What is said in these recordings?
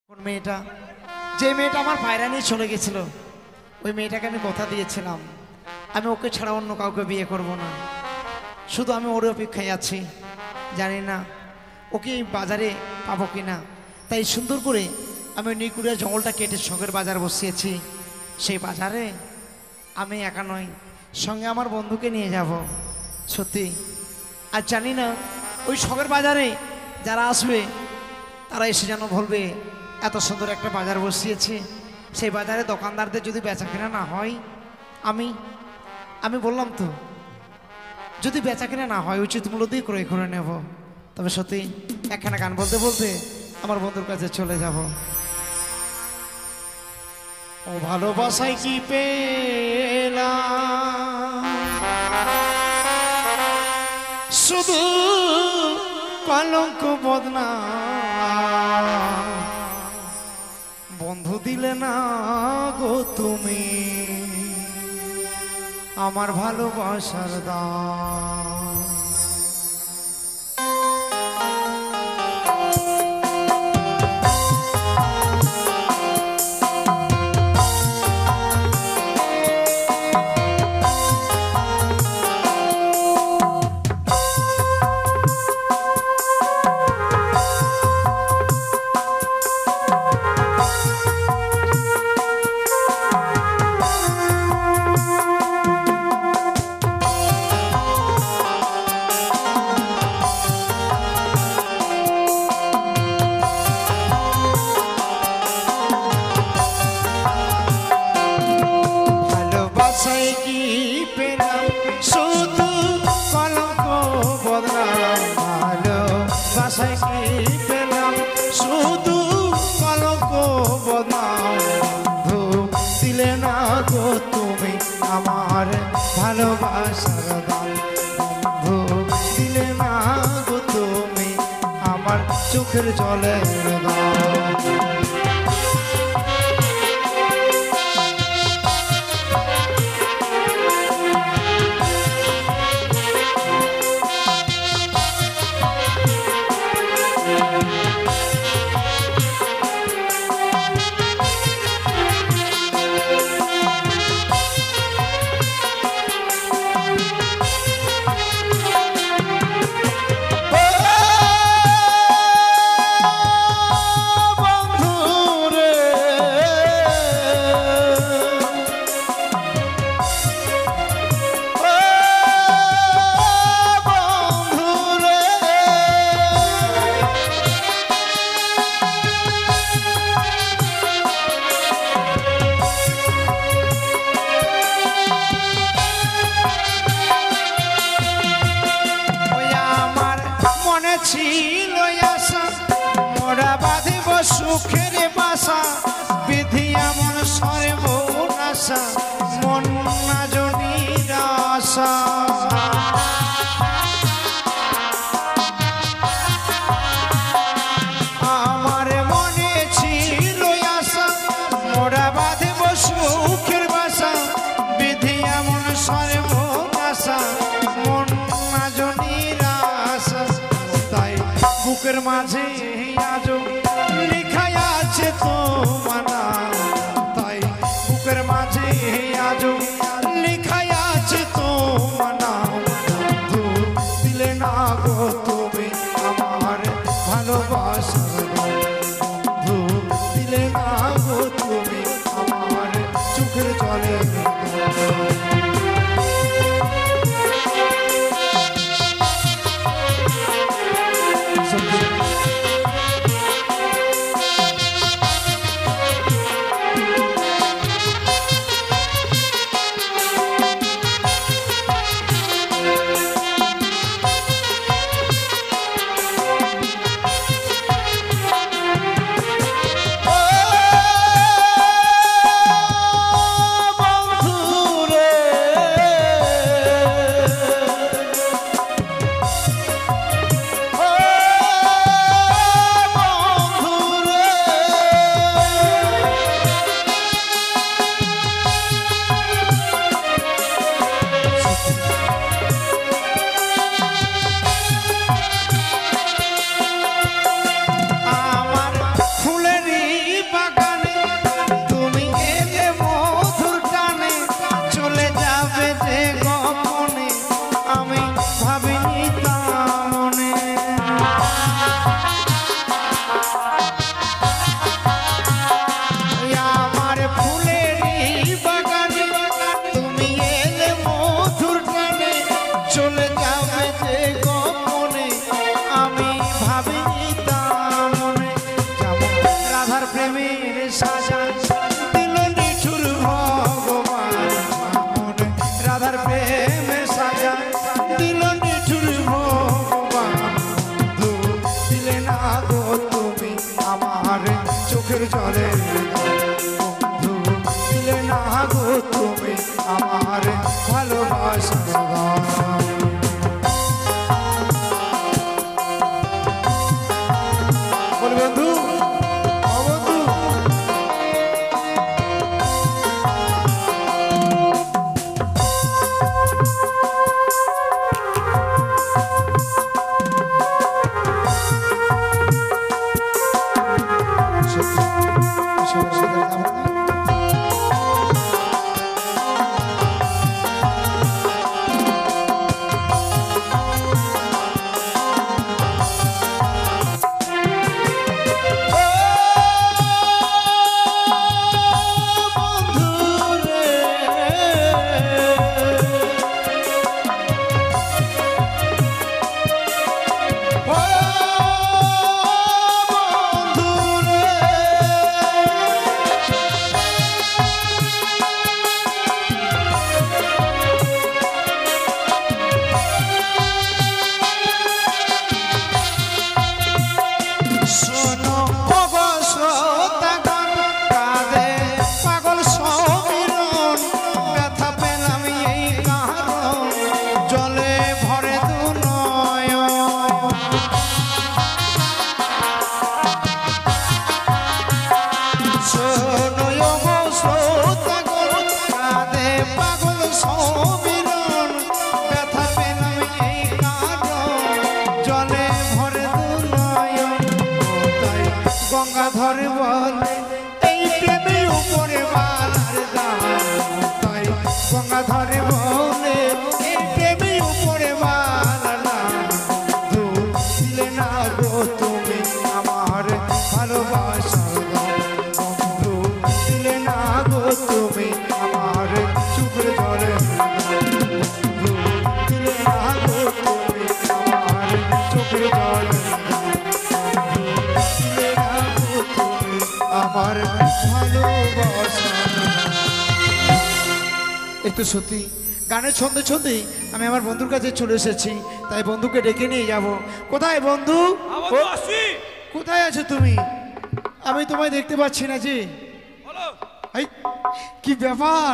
কোন মেয়েটা, যে মেয়েটা আমার পায়রা নিয়ে চলে গেছিল, ওই মেয়েটাকে আমি কথা দিয়েছিলাম আমি ওকে ছাড়া অন্য কাউকে বিয়ে করব না। শুধু আমি ওর অপেক্ষায় আছি, জানি না ওকে বাজারে পাবো কি না। তাই সুন্দর করে আমি ওই নিকুড়িয়া জঙ্গলটা কেটে শখের বাজার বসিয়েছি। সেই বাজারে আমি একা নয়, সঙ্গে আমার বন্ধুকে নিয়ে যাব। সত্যি আর জানি না ওই শখের বাজারে যারা আসবে তারা এসে যেন বলবে এত সুন্দর একটা বাজার বসিয়েছে। সেই বাজারে দোকানদারদের যদি বেচা কেনা না হয়, আমি বললাম তো, যদি বেচা কেনা না হয় উচিত মূল্য দিয়ে ক্রয় করে নেব। তবে সত্যি একখানা গান বলতে বলতে আমার বন্ধুর কাছে চলে যাব। ও ভালোবাসায় কি পেলাম, শুধু কলঙ্ক বদনাম, বন্ধু দিলে না গো তুমি আমার ভালোবাসার দাম। ভালোবাসার দাম বন্ধু দিলে না গো তুমি আমার চোখের জলের দাম। ছিল আশা মোরা বাঁধিব সুখের বাসা, বিধি এমন সর্বনাশা মন না জনির আশা। আমার মনে ছিল আশা মোরা বাঁধিব সুখের বাসা, বিধি এমন সর্বনাশা মন না জনির আশা। বুকের মাঝে আজও লেখাই আছে তোমার নাম, তাই বুকের মাঝে আজও লেখাই আছে তোমার নাম। বন্ধু দিলে না গো তুমি আমার ভালোবাসার দাম, বন্ধু দিলে না গো তুমি আমার চোখের জলের দাম। রাধার প্রেমের সাজা দিল নিঠুর ভগবান মনে রাধার প্রেমের সাজা দিল নিঠুর ভগবান বন্ধু দিলে না গো তুমি আমার চোখের জলের বন্ধু দিলে না গো তুমি আমার ভালোবাসা বন্ধু গঙ্গাধর বলে এই প্রেমে উপরে মালার দাম তাই গঙ্গাধর বলে এই প্রেমে উপরে মালার দাম বন্ধু দিলে না গো তুমি আমার ভালোবাসার দাম বন্ধু দিলে না গো তুমি আমার চোখের জলে বন্ধু দিলে না গো তুমি আমার চোখের জলে আমার ভালোবাসা। এই তো সত্যি গানের ছন্দে ছন্দে আমি আমার বন্ধুর কাছে চলে এসেছি, তাই বন্ধুকে ডেকে নিয়ে যাব। কোথায় বন্ধু? কোথায় আছো তুমি? আমি তোমায় দেখতে পাচ্ছি না যে। এই কি ব্যাপার?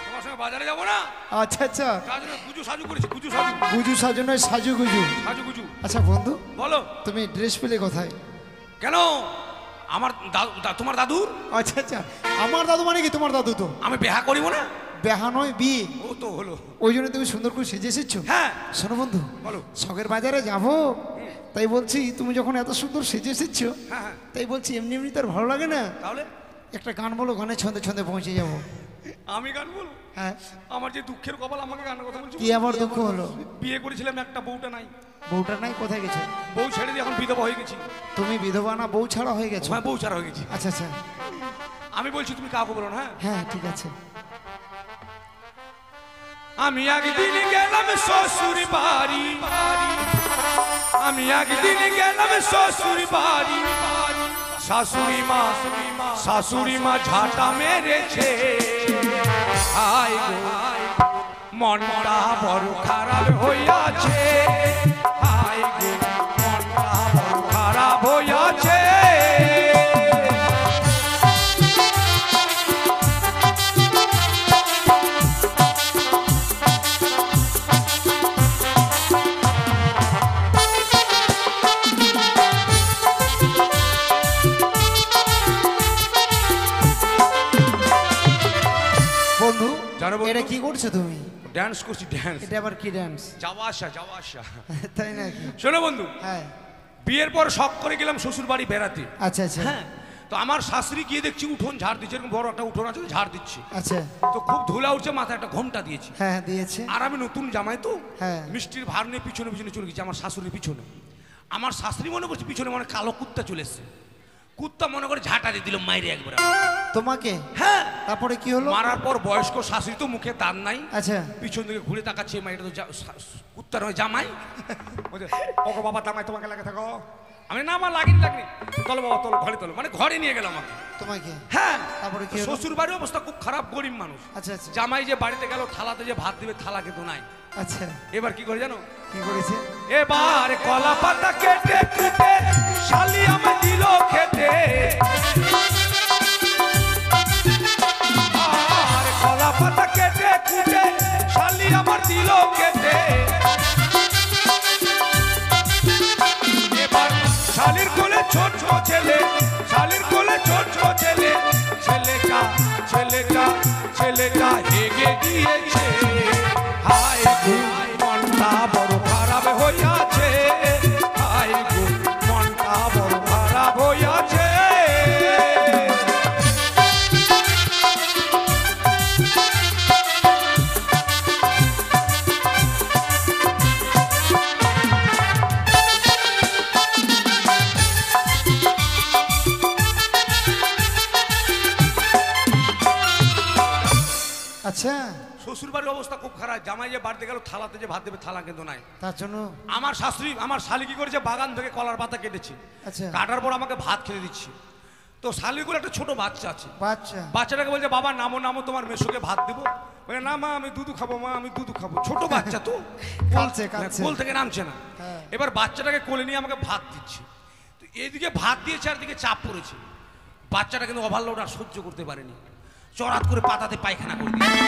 তোমার সঙ্গে বাজারে যাব না? আচ্ছা আচ্ছা, গুজু সাজু করেছি, গুজু সাজু। গুজু সাজু নয়, সাজু গুজু। সাজু গুজু। আচ্ছা বন্ধু বলো, তুমি ড্রেস পেলে কোথায়? কেন? আমার তোমার দাদুর। আচ্ছা আচ্ছা, আমার দাদু মানে কি? তোমার দাদু তো। আমি বিয়ে করিব না? বিয়ে নয়, বিয়ে। ও তো হলো। ওই জন্য তুমি সুন্দর করে সেজে এসেছো। হ্যাঁ শোনো বন্ধু, বলো। শখের বাজারে যাব, তাই বলছি তুমি যখন এত সুন্দর সেজে এসেছো, হ্যাঁ তাই বলছি এমনি এমনি তার ভালো লাগে না, তাহলে একটা গান বলো, গানের ছন্দে ছন্দে পৌঁছে যাব। আমি গান বলবো? হ্যাঁ। আমার যে দুঃখের কপাল, আমাকে গানের কথা বলছো? কি আবার দুঃখ হলো? বিয়ে করেছিলাম, একটা বউটা নাই। বউটা নাই? কোথায় গেছে? বউ ছেড়ে দিয়ে এখন বিধবা হয়ে গেছি। তুমি বিধবা না, বউ ছাড়া হয়ে গেছো? হ্যাঁ, বউ ছাড়া হয়ে গেছি। আচ্ছা আচ্ছা, আমি বলছি তুমি কাউকে বলো না। হ্যাঁ ঠিক আছে। আমি একদিন গেলাম শ্বশুর বাড়ি, আমি একদিন গেলাম শ্বশুর বাড়ি, শাশুড়ি মা ঝাঁটা মেরেছে। হায় গো, মনটা বড় খারাপ হইয়াছে। হায় গো, মনটা বড় খারাপ হইয়াছে। বন্ধু এটা কি করছো তুমি? ডান্স করছি, ডান্স। এটা আবার কি ডান্স? যাওয়া আসা। তাই নাকি? শোনো বন্ধু, হ্যাঁ। বিয়ের পর শখ করে গেলাম শ্বশুর বাড়ি বেড়াতে। আচ্ছা আচ্ছা, হ্যাঁ। তো আমার শাশুড়ি গিয়ে দেখছি উঠোন ঝাড় দিচ্ছে, এরকম বড় একটা উঠোন আছে, ঝাড় দিচ্ছে। আচ্ছা। তো খুব ধুলা উঠছে, মাথায় একটা ঘোমটা দিয়েছে। হ্যাঁ দিয়েছে। আর আমি নতুন জামাই তো, হ্যাঁ, মিষ্টির ভার নিয়ে পিছনে পিছনে চলে গেছি আমার শাশুড়ির পিছনে। আমার শাশুড়ি মনে করছে পিছনে মানে কালো কুত্তা চলে এসছে। কুত্তা মনে করে ঝাঁটা দিয়ে দিল মাইরে একবার তোমাকে। হ্যাঁ। তারপরে কি হলো? মারার পর বয়স্ক শাশুড়ি তো মুখে দাঁত নাই। আচ্ছা। পিছন দিকে ঘুরে তাকাচ্ছে, মাইটা তো কুত্তা নয়, জামাই। ওগো বাবা, জামাই তোমাকে লাগে থাকো। আমি না আমার লাগেনি চলো বাবা চলো ঘরে চলো, মানে ঘরে নিয়ে গেলাম আমাকে। তোমাকে? হ্যাঁ। তারপরে কি হলো? শ্বশুর বাড়ির অবস্থা খুব খারাপ, গরিব মানুষ। আচ্ছা আচ্ছা জামাই যে বাড়িতে গেল থালাতে যে ভাত দিবে থালা কিন্তু নাই। আচ্ছা, এবার কি করে জানো? কি করেছে? এবার কলা পাতা কেটে কুটে শালি আমায় দিল খেতে, আর কলা পাতা কেটে কুটে শালি আমার দিল খেতে। এবার শালির কোলে ছোট ছেলে, শালির কোলে ছোট ছেলে, ছেলেটা হেগে গিয়েছে। হায় গো মনটা বড় খারাপ হইয়াছে, হায় গো মনটা বড় খারাপ হইয়াছে। আচ্ছা, শ্বশুর বাড়ির অবস্থা খুব খারাপ, জামাই যে বাড়িতে গেল থালাতে যে ভাত দেবে থালা কিন্তু নাই। তার জন্য আমার শাশুড়ি আমার শালি কি করেছে, বাগান থেকে কলার পাতা কেটেছে, আচ্ছা কাটার পর আমাকে ভাত খেতে দিচ্ছি। তো শালির করে একটা ছোট বাচ্চা আছে, বাচ্চা বাচ্চাটাকে বলছে বাবা নামো নামো তোমার মেসোকে ভাত দেবো। বলে না মা আমি দুধু খাবো, মা আমি দুধু খাবো। ছোট বাচ্চা তো কাঁদছে। কোল থেকে নামছে না। হ্যাঁ। এবার বাচ্চাটাকে কোলে নিয়ে আমাকে ভাত দিচ্ছে, তো এইদিকে ভাত দিয়েছে আর দিকে চাপ পড়েছে। বাচ্চাটা কিন্তু ওভারলোড আর সহ্য করতে পারেনি, চড়াত করে পাতাতে পায়খানা করে দিয়েছে।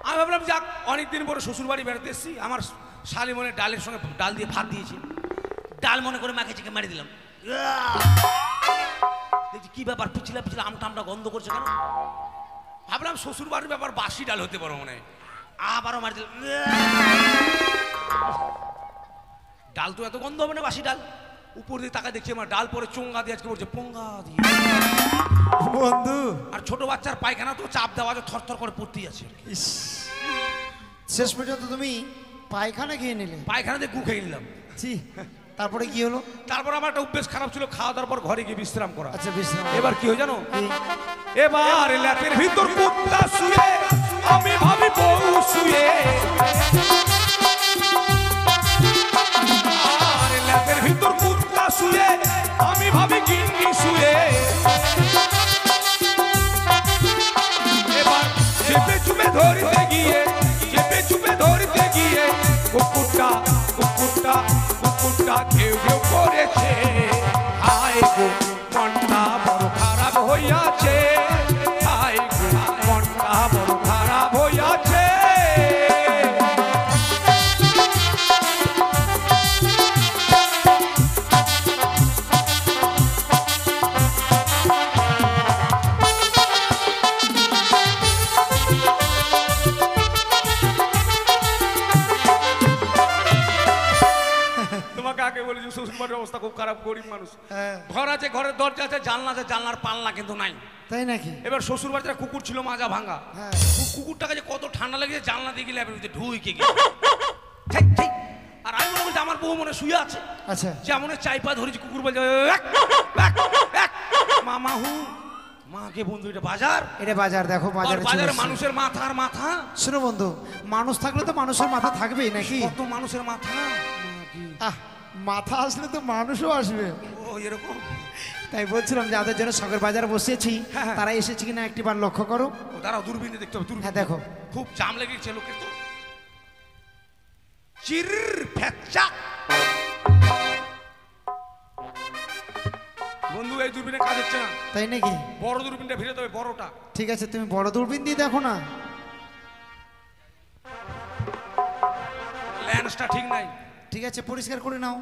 আমি ভাবলাম যাক অনেকদিন পরে শ্বশুর বাড়ি বেড়াতে এসেছি, আমার শালি মনে ডালের সঙ্গে ডাল দিয়ে ভাত দিয়েছে, ডাল মনে করে মাকে চেকে মারি দিলাম। দেখছি কি ব্যাপার, পিছলা পিছলা আমটা আমটা গন্ধ করছে কেন? ভাবলাম শ্বশুর বাড়ির ব্যাপার, বাসি ডাল হতে পারো মনে হয়। আবারও মারি দিলাম, ডাল তো এত গন্ধ হবে না, বাসি ডাল। উপর দিয়ে তাকায় দেখছি আমার ডাল পরে চোঙ্গা দিয়ে আজকে পড়ছে পোঙ্গা দিয়ে। বন্ধু, আর ছোট বাচ্চার পায়খানা তো চাপ দেওয়া আছে, থরথর করে পড়তেই আছে। ইস, শেষ পর্যন্ত তুমি পায়খানা খেয়ে নিলে? পায়খানাতে গু খেয়ে নিলাম। জি, তারপরে কি হলো? তারপর আমার একটা অভ্যেস খারাপ ছিল, খাওয়া দাওয়ার পর ঘরে গিয়ে বিশ্রাম করা। আচ্ছা বিশ্রাম। এবার কি হয় জানো? কি? এবার ল্যাপের ভিতর কুত্তা শুয়ে, আমি ভাবি বউ শুয়ে। আর ল্যাপের ভিতর কুত্তা শুয়ে, আমি ভাবি গিন্নি শুয়ে। এবার চেপে চুপে ধরতে গিয়ে, চেপে চুপে ধরতে গিয়ে কুকুরটা কুকুরটা কুকুরটা ঘেউ ঘেউ করেছে। হায় গো মনটা বড় খারাপ হইয়াছে, হায় গো মনটা বড় খারাপ হইয়াছে। তোমাকে আগে বলেছি শ্বশুর বাড়ির অবস্থা খুব খারাপ, গরিব মানুষ। হ্যাঁ। ঘর আছে, ঘরের দরজা আছে, জানলা আছে, জানলার পাল্লা কিন্তু নাই। তাই নাকি? এবার শ্বশুর বাড়িতে একটা কুকুর ছিল মাজা ভাঙা। হ্যাঁ। কুকুরটাকে যে কত ঠান্ডা লেগেছে, জানলা দিয়ে গেলে ঢুইকে গেছে। আর আমি মনে করছি আমার বউ মনে শুয়ে আছে, আচ্ছা যেমন চাই পা ধরেছি, কুকুর বলছে মামা হু মাকে বন্ধু এটা বাজার, এটা বাজার। দেখো বাজারে বাজারে মানুষের মাথা আর মাথা। শোনো বন্ধু, মানুষ থাকলে তো মানুষের মাথা থাকবেই নাকি? কত মানুষের মাথা। আহ, মাথা আসলে তো মানুষও আসবে। ও এরকম। তাই বলছিলাম যাদের জন্য শখের বাজার বসিয়েছি, হ্যাঁ, হ্যাঁ। তারা এসেছে কিনা একটিবার লক্ষ্য করো। ও দাঁড়াও, দূরবীনে দেখতে হবে। হ্যাঁ দেখো, খুব জাম লেগেছে লোকের তো। চির ফ্যাচা বন্ধু, এই দূরবীনে কাজ হচ্ছে না। তাই নাকি? বড় দূরবীনটা ভিড়ে দেবে, বড়টা। ঠিক আছে, তুমি বড় দূরবীন দিয়ে দেখো না। লেন্সটা ঠিক নাই। ঠিক আছে, পরিষ্কার করে নাও।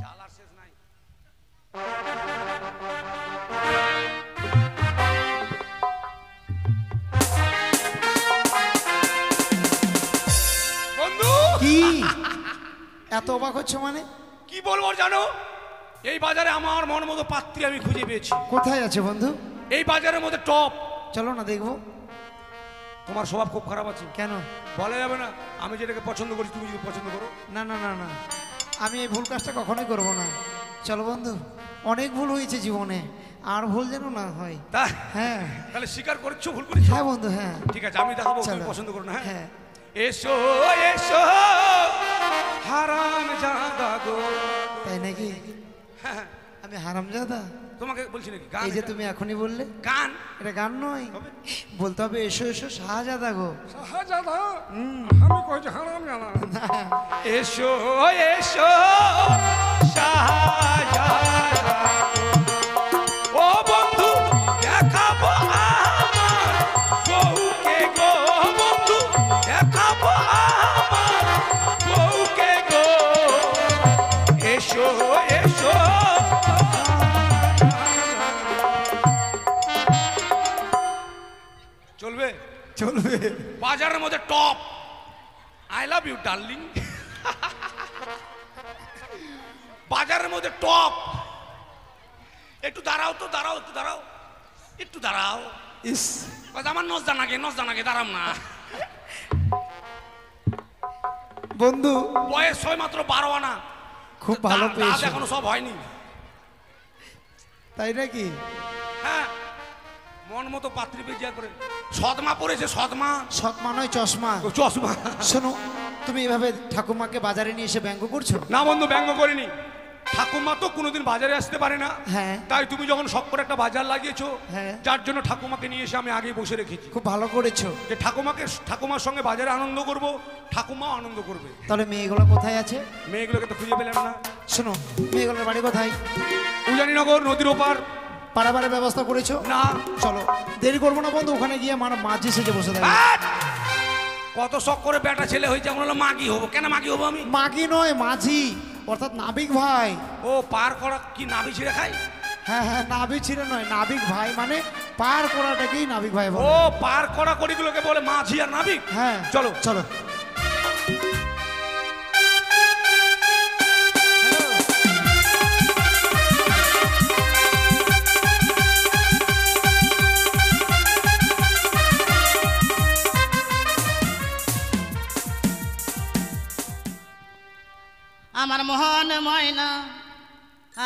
জ্বালার শেষ নাই। বন্ধু কি এত অবাক হচ্ছে মানে? কি বলবো জানো, এই বাজারে আমার মন মতো পাত্রী আমি খুঁজে পেয়েছি। কোথায় আছে বন্ধু? এই বাজারের মধ্যে টপ। চলো না দেখবো। তোমার স্বভাব খুব খারাপ আছে, কেন? বলা যাবে না। আমি যেটাকে পছন্দ করি তুমি যদি পছন্দ করো। না না না না, আমি এই ভুল কাজটা কখনোই করবো না। চলো বন্ধু, অনেক ভুল হয়েছে জীবনে, আর ভুল যেন না হয়। তা হ্যাঁ তাহলে স্বীকার করছো ভুল করেছো? হ্যাঁ বন্ধু, হ্যাঁ। ঠিক আছে, আমি দেখাবো তুমি চলো। পছন্দ করো না। হ্যাঁ হ্যাঁ। এসো এসো হারাম জাদা গো। তাই নাকি? হ্যাঁ, আমি হারামজাদা? তোমাকে বলছি নাকি গান? এই যে এটা? তুমি এখনই বললে গান এটা গান নয়, তবে? বলতে হবে এসো এসো শাহজাদা গো। শাহজাদা আমি কইছি হারাম জানা এসো এসো শাহজাদা, ও বন্ধু দেখাবো আমার বউকে গো, বন্ধু দেখাবো আমার বউকে গো, এসো এসো। চলবে? চলবে। বাজারের মধ্যে top, I love you darling. বাজারের মধ্যে টপ, একটু দাঁড়াও তো, দাঁড়াও, একটু দাঁড়াও, একটু দাঁড়াও। ইস বলছে, আমার নজ জানাকে দাঁড়াম না। বন্ধু বয়স হয় মাত্র 12 আনা, খুব ভালো দাঁত পেয়েছো। এখনো সব হয়নি। তাই নাকি? হ্যাঁ, মন মতো পাত্রী বেজিয়া করে সদমা পড়েছে, সদমা। সৎমা নয় চশমা। ও, চশমা। শোনো, তুমি এভাবে ঠাকুমাকে বাজারে নিয়ে এসে ব্যঙ্গ করছো? না বন্ধু, ব্যঙ্গ করিনি। ঠাকুমা তো কোনোদিন বাজারে আসতে পারে না, হ্যাঁ। তাই তুমি যখন শখ করে একটা বাজার লাগিয়েছো, হ্যাঁ। যার জন্য ঠাকুমাকে নিয়ে এসে আমি আগে বসে রেখেছি, খুব ভালো করেছো। যে ঠাকুমার সঙ্গে বাজারে আনন্দ করব, ঠাকুমাও আনন্দ করবে। তাহলে মেয়েগুলো কোথায় আছে? মেয়েগুলোকে তো খুঁজে পেলাম না। শোনো, মেয়েগুলোর বাড়ি কোথায়? উজানিনগর নদীর ওপার। পারাবারের ব্যবস্থা করেছো? না। চলো, দেরি করবো না বন্ধু, ওখানে গিয়ে মাঝি সেজে বসে থাকবে। আট! কত শখ করে বেটা ছেলে হয়েছে, এখন হলো মাগি হবো। কেন মাগি হবো আমি? মাগি নয়, মাঝি, অর্থাৎ নাবিক ভাই। ও, পার করা কি নাভি ছিঁড়ে খাই? হ্যাঁ হ্যাঁ, নাবিক ছিল নয়, নাবিক ভাই মানে পার করাটাকেই নাবিক ভাই ও, বলে। পার করা কড়িগুলোকে বলে মাঝি আর নাবিক। হ্যাঁ চলো চলো। আমার মোহন ময়না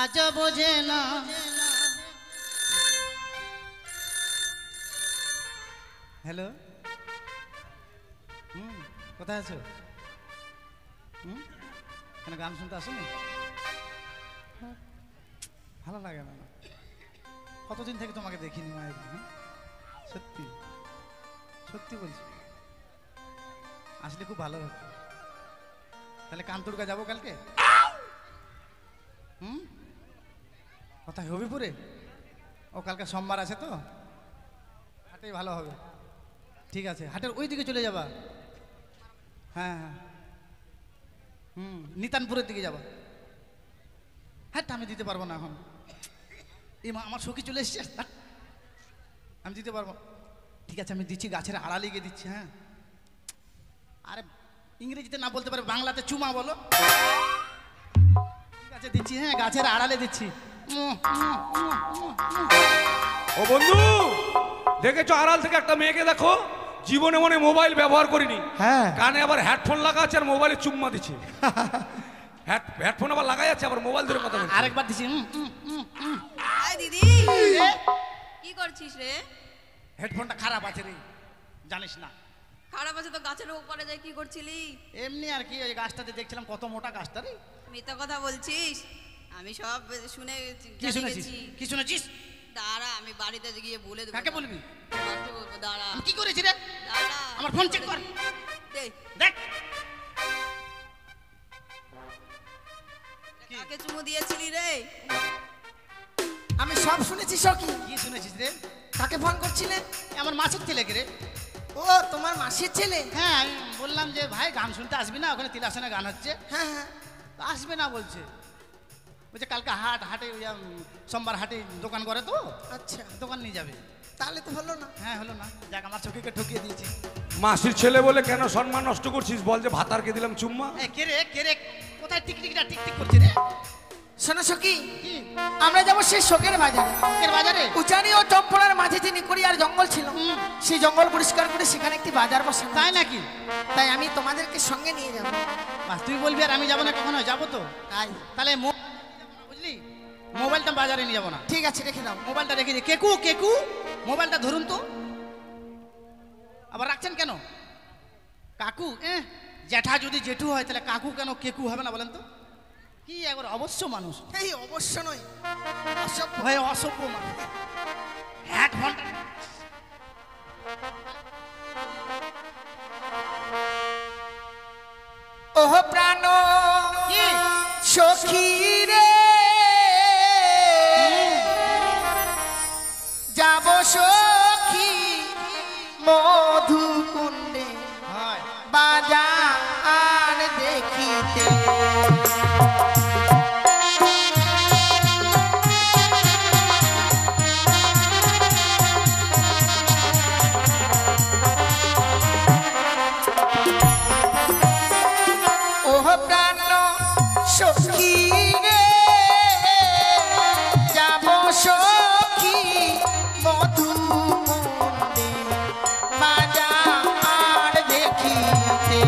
আজ বোঝে না। হ্যালো, কোথায় আছো? কেন গান শুনতে আসোনি? ভালো লাগে না? কতদিন থেকে তোমাকে দেখিনি মায়ের। সত্যি সত্যি বলছি, আসলে খুব ভালো হতো। তাহলে কান্তুর্গা যাবো কালকে। কোথায়? হবিপুরে? ও, কালকে সোমবার আছে তো, হাটেই ভালো হবে। ঠিক আছে, হাটের ওই দিকে চলে যাবা। হ্যাঁ হ্যাঁ, নিতানপুরের দিকে যাবা। হ্যাঁ, আমি দিতে পারবো না এখন। এই মা, আমার সখী চলে এসছে, আমি দিতে পারবো। ঠিক আছে, আমি দিচ্ছি, গাছের আড়ালে গিয়ে দিচ্ছি। হ্যাঁ, আরে ইংরেজিতে না বলতে পারে, বাংলাতে চুমা বলো। ঠিক আছে, দিচ্ছি। হ্যাঁ, গাছের আড়ালে দিচ্ছি। ও বন্ধু, দেখেছো আড়াল থেকে একটা মেয়েকে দেখো, জীবনে মনে মোবাইল ব্যবহার করিনি। হ্যাঁ। কানে আবার হেডফোন লাগা আছে আর মোবাইলে চুম্মা দিচ্ছে। হেডফোন আবার লাগাই আছে, আবার মোবাইল ধরে কথা বলছে। আরেকবার দিচ্ছি। আয় দিদি, কি করছিস রে? হেডফোনটা খারাপ আছে রে, জানিস না? খারাপ আছে তো গাছের উপরে যাই কি করছিলি? এমনি আর কি, ওই গাছটাতে দেখছিলাম, কত মোটা গাছটা রে। মিথ্যা কথা বলছিস? আমি সব শুনে কি জেনে শুনেছিস? গেছি। কি শুনেছিস? দাঁড়া, আমি বাড়িতে গিয়ে বলে দেবো। কাকে বলবি? মাকে বলবো, দাঁড়া আমি কি করেছি রে? দাঁড়া। আমার ফোন চেক কর। দে, দেখ, কাকে চুমু দিয়েছিলি রে? আমি সব শুনেছি সখী। কি শুনেছিস রে? কাকে ফোন করছিলে? আমার মাছের ছেলেকে রে। ও, তোমার মাসির ছেলে? হ্যাঁ, আমি বললাম যে ভাই গান শুনতে আসবি না, ওখানে তিলাসনে গান হচ্ছে। হ্যাঁ হ্যাঁ। তো আসবে না বলছে। বলছে কালকে হাটে ওই সোমবার হাটে দোকান করে তো, আচ্ছা, দোকান নিয়ে যাবে। তাহলে তো হলো না। হ্যাঁ, হলো না। যাক, আমার চোখকে ঠকিয়ে দিয়েছি। মাসির ছেলে বলে কেন সম্মান নষ্ট করছিস? বল যে ভাতারকে দিলাম চুম্মা। কে রে কোথায় টিকটিকটা টিকটিক করছে রে? শোনো সখী, কি? আমরা যাবো সেই শোকের বাজারে। শোকের বাজারে? উচানি ও চম্পলার মাঝে যে নিকড়ি আর জঙ্গল ছিল, সেই জঙ্গল পরিষ্কার করে সেখানে একটি বাজার বসানো। তাই নাকি? তাই আমি তোমাদেরকে সঙ্গে নিয়ে যাবো। বাহ, তুই বলবি আর আমি যাবো না কখনো? যাবো তো। তাই তাহলে বুঝলি, মোবাইলটা বাজারে নিয়ে যাবো না। ঠিক আছে, রেখে দাও। মোবাইলটা রেখে দিই। কেকু মোবাইলটা ধরুন তো। আবার রাখছেন কেন? কাকু জ্যাঠা যদি জেঠু হয়, তাহলে কাকু কেন কেকু হবে না বলেন তো? কি একবার অবশ্য মানুষ এই অবশ্য নয়, অসভ্য। ভাই অসভ্য মানুষ। 1 ঘন্টা ওহ প্রাণ কি? সখী রে, যাব সখী মধুকুণ্ডে হয় বাজার দেখিতে। ওহ প্রাণ সখী রে, যাব সখী মধুকুণ্ডে বাজার দেখিতে।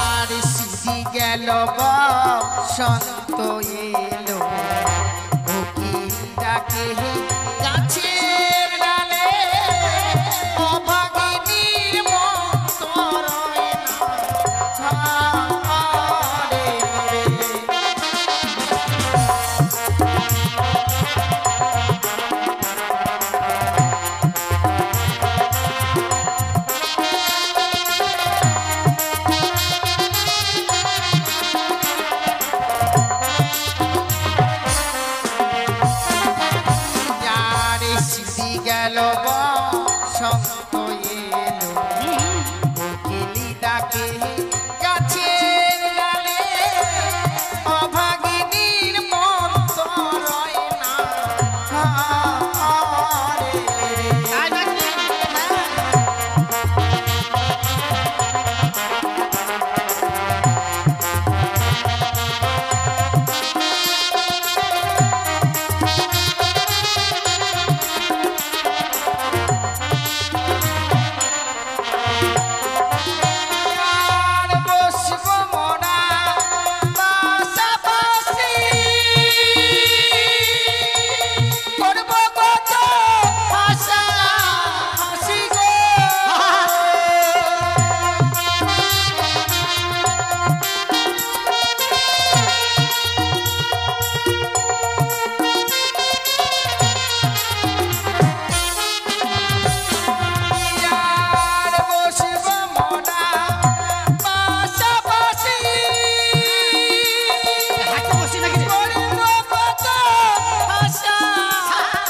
আর সিদ্ধি গেল বসন্ত এলো, কোকিল ডাকে গাছের ডালে, অভাগিনীর মতো রয় না ঘরে রে। যারে সিদ্ধি গেল বসন্ত এলো, কোকিলি ডাকে গাছের ডালে, অভাগিনীর মতো রয় না ঘরে রে। তাই নাকি? আর বসব মোরা পাশাপাশি, করব কত হাসা হাসি গো। আর বসব মোরা পাশাপাশি, হাঁটতে বসি নাকি রে? করব কত হাসা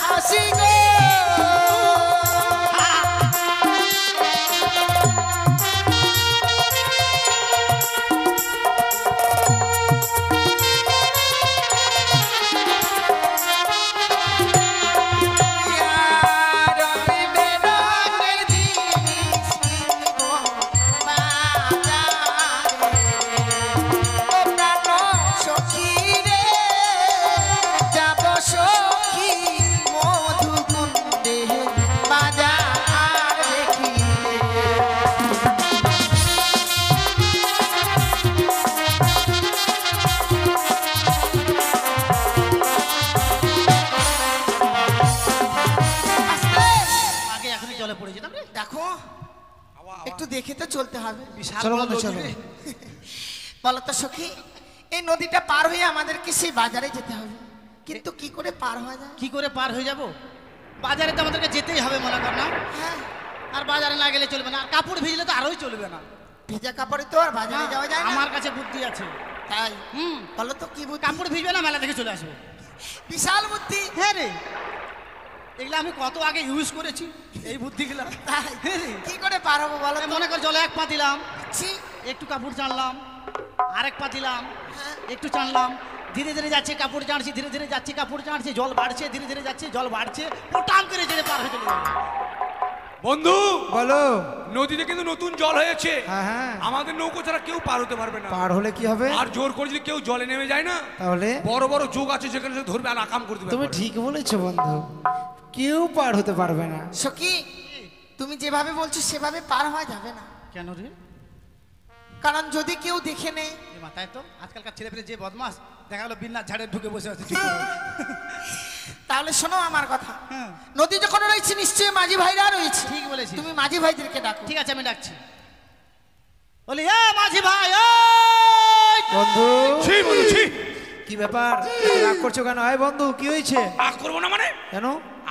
হাসি গো। রঙে বেরঙের জিনিস কিনব বাজারে, ও প্রাণ সখী রে, যাব সখী মধুকুণ্ডে বাজার দেখিতে। আগে এখনই জলে পড়ে যেতাম রে। দেখো একটু দেখে তো চলতে হবে। চলো বন্ধু, চলো। বলো তো সখী, এই নদীটা পার হয়ে আমাদেরকে সেই বাজারে যেতে হবে, কিন্তু কি করে পার হওয়া যায়? কি করে পার হয়ে যাব? বাজারে তো আমাদেরকে যেতেই হবে মনে কর না। হ্যাঁ, আর বাজারে না গেলে চলবে না, আর কাপড় ভিজলে তো আরোই চলবে না। ভেজা কাপড়ে তো আর বাজারে যাওয়া যায় না। আমার কাছে বুদ্ধি আছে। তাই বলো তো কি বুদ্ধি? কাপড় ভিজবে না, মেলা থেকে চলে আসবো। বিশাল বুদ্ধি। হ্যাঁ রে, এগুলো আমি কত আগে ইউজ করেছি এই বুদ্ধিগুলো। তাই হ্যাঁ রে। কি করে পার হবো বলো এই তো? মনে কর জলে 1 পা দিলাম, ছি, একটু কাপড় টানলাম, আরেক পা দিলাম, হ্যাঁ। একটু টানলাম, ধীরে ধীরে যাচ্ছে কাপড় টানছি, ধীরে ধীরে যাচ্ছে কাপড় টানছি, জল বাড়ছে, ধীরে ধীরে যাচ্ছে জল বাড়ছে, পোটাম করে জেলে পার হয়ে চলে যাবে। বন্ধু বলো। নদীতে কিন্তু নতুন জল হয়েছে। হ্যাঁ, হ্যাঁ। আমাদের নৌকো ছাড়া কেউ পার হতে পারবে না। পার হলে কি হবে? আর জোর করে যদি কেউ জলে নেমে যায় না, তাহলে বড় বড় যোগ আছে যেখানে সে ধরবে আর আকাম করে দেবে। তুমি ঠিক বলেছো বন্ধু, কেউ পার হতে পারবে না। সখী, তুমি যেভাবে বলছো সেভাবে পার হওয়া যাবে না। কেন রে? কারণ যদি কেউ দেখে নেয়। এ মা, তাই তো আজকালকার ছেলেপেলে যে বদমাস, দেখা গেলো বিনা ঝাড়ে ঢুকে বসে আছে চুপ করে। তাহলে শোনো আমার কথা, হ্যাঁ। নদী যখন রয়েছে নিশ্চয়ই মাঝি ভাইরা রয়েছে। ঠিক বলেছিস। তুমি মাঝি ভাইদেরকে ডাকো। ঠিক আছে, আমি ডাকছি। বলি এ মাঝি ভাই, ওই! বন্ধু ছি বন্ধু ছি। কি ব্যাপার এত রাগ করছো কেন? আয় বন্ধু, কি হয়েছে? রাগ করবো না মানে? কেন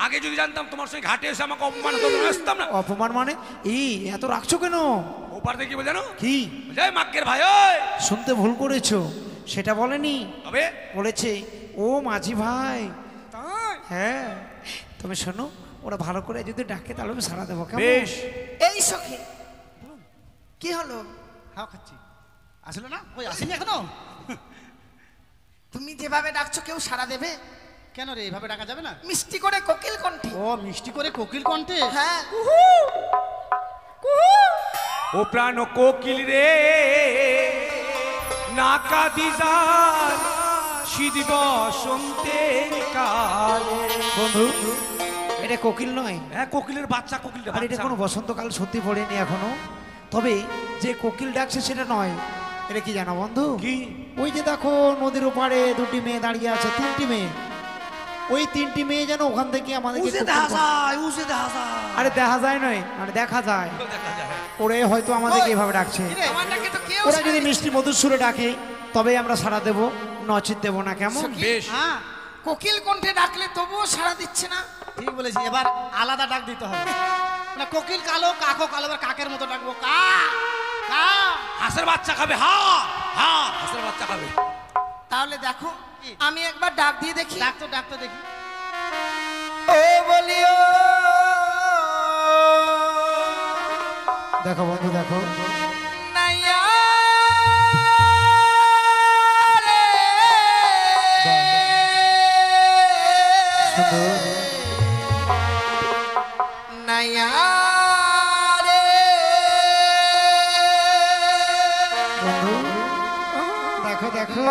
আগে যদি জানতাম তোমার সঙ্গে ঘাটে এসে আমাকে অপমান করতে আসতাম না। অপমান মানে? এই এত রাখছো কেন? ওপার থেকে কি বলে জানো? কি জয় মাক্কের ভাই ওই। শুনতে ভুল করেছো, সেটা বলেনি। তবে বলেছে ও মাঝি ভাই। তাই হ্যাঁ, তুমি শোনো, ওরা ভালো করে যদি ডাকে তাহলে আমি সাড়া দেবো, কেমন? বেশ। এই সখী, কি হলো? হাও খাচ্ছি। আসলো না? ওই আসেনি এখনো? তুমি যেভাবে ডাকছো কেউ সাড়া দেবে? কেন রে, এভাবে ডাকা যাবে না? মিষ্টি করে কোকিল কণ্ঠে। ও মিষ্টি করে কোকিল কণ্ঠে? হ্যাঁ। ও প্রাণ কোকিল রে নাকা দিজার শীত বসন্তের কালে। বন্ধু, এটা কোকিল নয়। হ্যাঁ কোকিলের বাচ্চা, কোকিলটা আর এটা কোনো বসন্তকাল সত্যি পড়েনি এখনো। তবে যে কোকিল ডাকছে সেটা নয়। এটা কি জানো বন্ধু? কি? ওই যে দেখো নদীর ওপারে দুটি মেয়ে দাঁড়িয়ে আছে, তিনটি মেয়ে। ওই তিনটি মেয়ে যেন ওখান থেকে আমাদেরকে উসে কোকিল দেখা বলে। যায়, উসে দেখা যায়। আরে দেখা যায় নয়, মানে দেখা যায়। দেখা যায়। ওরে হয়তো আমাদেরকে এভাবে ডাকছে। আমার ডাকে তো কেউ ওরা সাড়া যদি দিচ্ছে মিষ্টি মধুর সুরে ডাকে তবে আমরা সাড়া দেব, নচিত দেব না, কেমন? সখী, বেশ। হ্যাঁ, কোকিল কণ্ঠে ডাকলে তবুও সাড়া দিচ্ছে না। ঠিক বলেছি। এবার আলাদা ডাক দিতে হবে। না কোকিল কালো, কাকও কালো, এবার কাকের মতো ডাকবো। কা কা। হাঁসের বাচ্চা খাবে, হা হা, হাঁসের বাচ্চা খাবে। তাহলে দেখো, আমি একবার ডাক দিয়ে দেখি। ডাকতো ডাকতো দেখি। ও বলিও দেখো বন্ধু, দেখো। নাইয়া রে। সুন্দর। নাইয়া রে। বন্ধু দেখো, দেখো।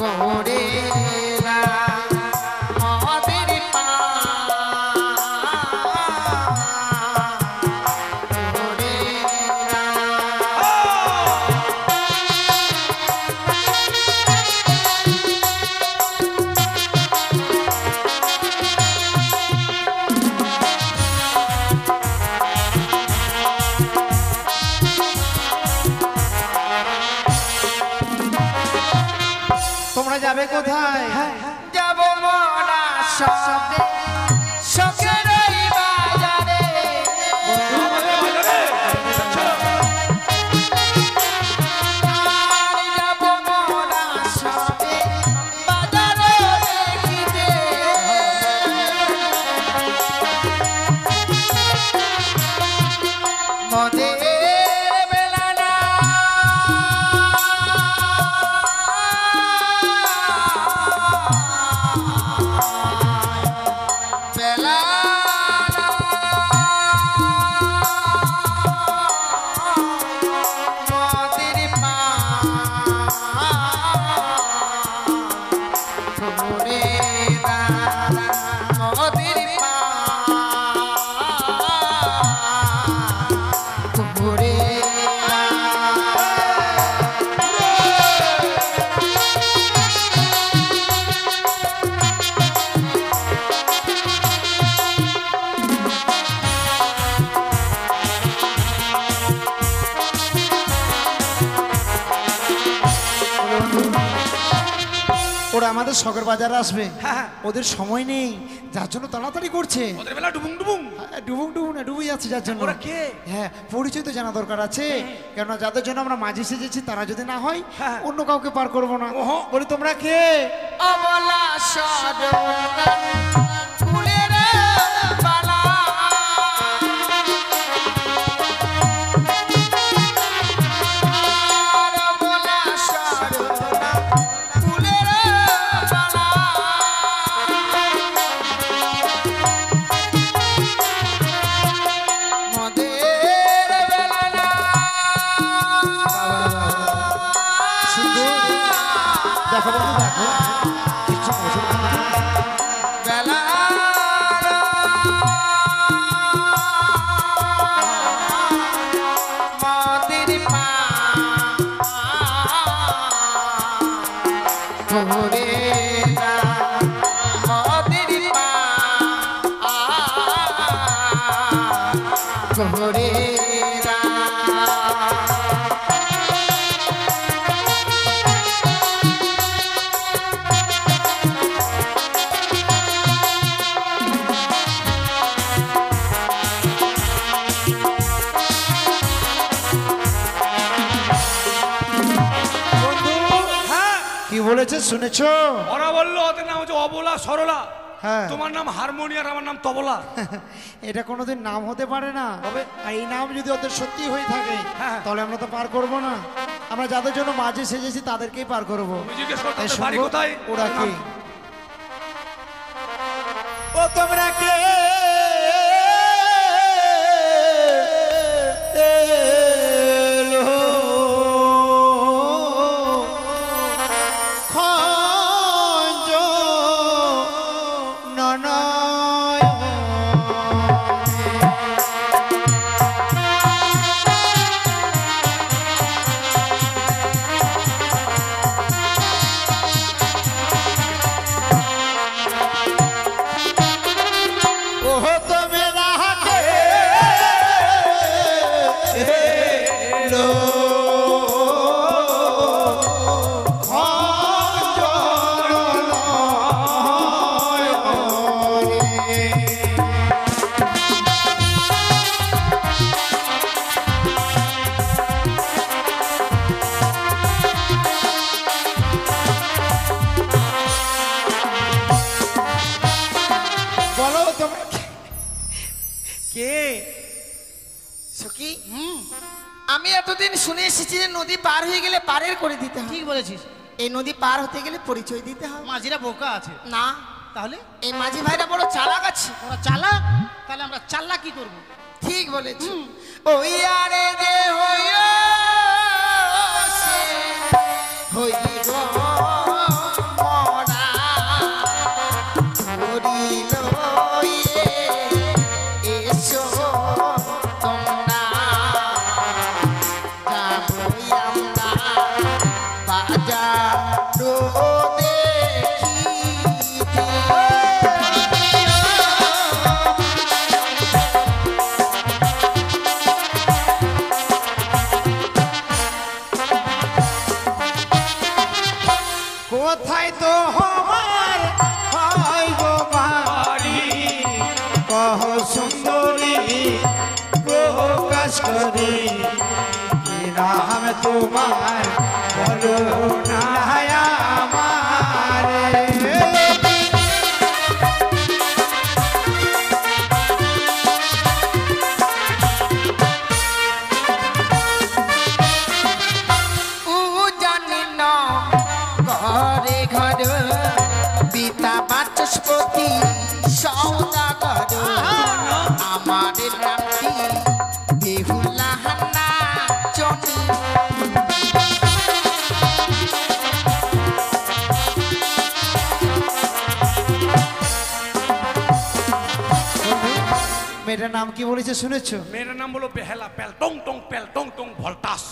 নদীর করে নদীর তোমরা যাবে কোথায়? যাব মরা সবে শখের এই বাজারে। আর যাব মরা সবে বাজারে দেখিতে। মদের বেলা না বেলা মদের পা ভোরে মদের পা ভোরে ওরা আমাদের শখের বাজারে আসবে। হ্যাঁ। ওদের সময় নেই, যার জন্য তাড়াতাড়ি করছে। ওদের বেলা ডুবুং ডুবুং। হ্যাঁ, ডুবুক ডুবুক না, ডুবে যাচ্ছে যার জন্য। ওরা কে? হ্যাঁ, পরিচয় তো জানা দরকার আছে। কেননা যাদের জন্য আমরা মাঝি সেজেছি তারা যদি না হয়, হ্যাঁ। অন্য কাউকে পার করবো না। ওহো। বলি তোমরা কে? অবলা সরলা ফুলের বালা। আর অবলা সরলা ফুলের বালা। মদের বেলা না সুন্দর। দেখো বন্ধু, দেখো। কিচ্ছু বোঝো না। বলেছে শুনেছো? ওরা বললো ওদের নাম হচ্ছে অবলা সরলা, হ্যাঁ। তোমার নাম হারমোনিয়াম, আমার নাম তবলা। এটা কোনোদিন নাম হতে পারে না। তবে আর এই নাম যদি ওদের সত্যি হয়ে থাকে হ্যাঁ। তাহলে আমরা তো পার করব না। আমরা যাদের জন্য মাঝে সেজেছি তাদেরকেই পার করব। তুমি জিজ্ঞেস করতে তাই হবে, বাড়ি শুনবো, কোথায়? ওরা ওর কে? নাম- ও তোমরা কে? বলো তোমরা কে? সখী আমি এতদিন শুনে এসেছি যে নদী পার হয়ে গেলে পারের করে দিতে হয়। ঠিক বলেছিস। এই নদী পার হতে গেলে পরিচয় দিতে হবে। মাঝিরা বোকা আছে। না, তাহলে এই মাঝি ভাইরা বড় চালাক আছে। ওরা চালাক, তাহলে আমরা চাল্লা কি করব? ঠিক বলেছি। ওই আরে যে হইও সে হইব মরা ধরিল এসো তোমরা যাবই আমরা বাজার দেখিতে। কোথায় তো আমার হয় গো বাড়ি, কহ সুন্দরী প্রকাশ করি কি নাম তোমার বলো না আমার। জানি না ঘরে ঘর পিতা বাচস্পতি সৌদাগর আমার নামটি বেহুলা হান্না চটি। মেয়েটার নাম কি বলেছে শুনেছো? মেয়ের নাম বলো বেহালা, প্যাল টং টং প্যাল টং টং ভল্টাস।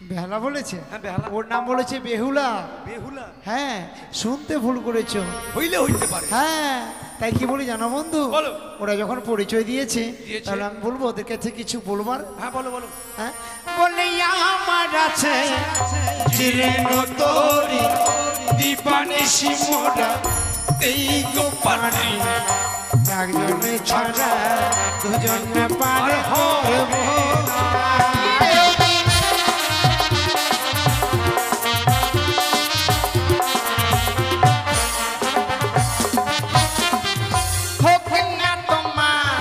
বেহালা বলেছে? হ্যাঁ, বেহালা। ওর নাম বলেছে বেহুলা। বেহুলা হ্যাঁ, শুনতে ভুল করেছো। হইলে হইতে পারে। হ্যাঁ, তাই কি বলি জানো বন্ধু? বলো। ওরা যখন পরিচয় দিয়েছে দিয়েছে। তাহলে আমি বলবো ওদের কাছে কিছু বলবার। হ্যাঁ বলো বলো। হ্যাঁ, বলে আমার আছে চিরেনো তোরি দীপানিশি মোরা এই গোপানি একজনে ছাড়া দুজন পার হবে না। হোক না তোমার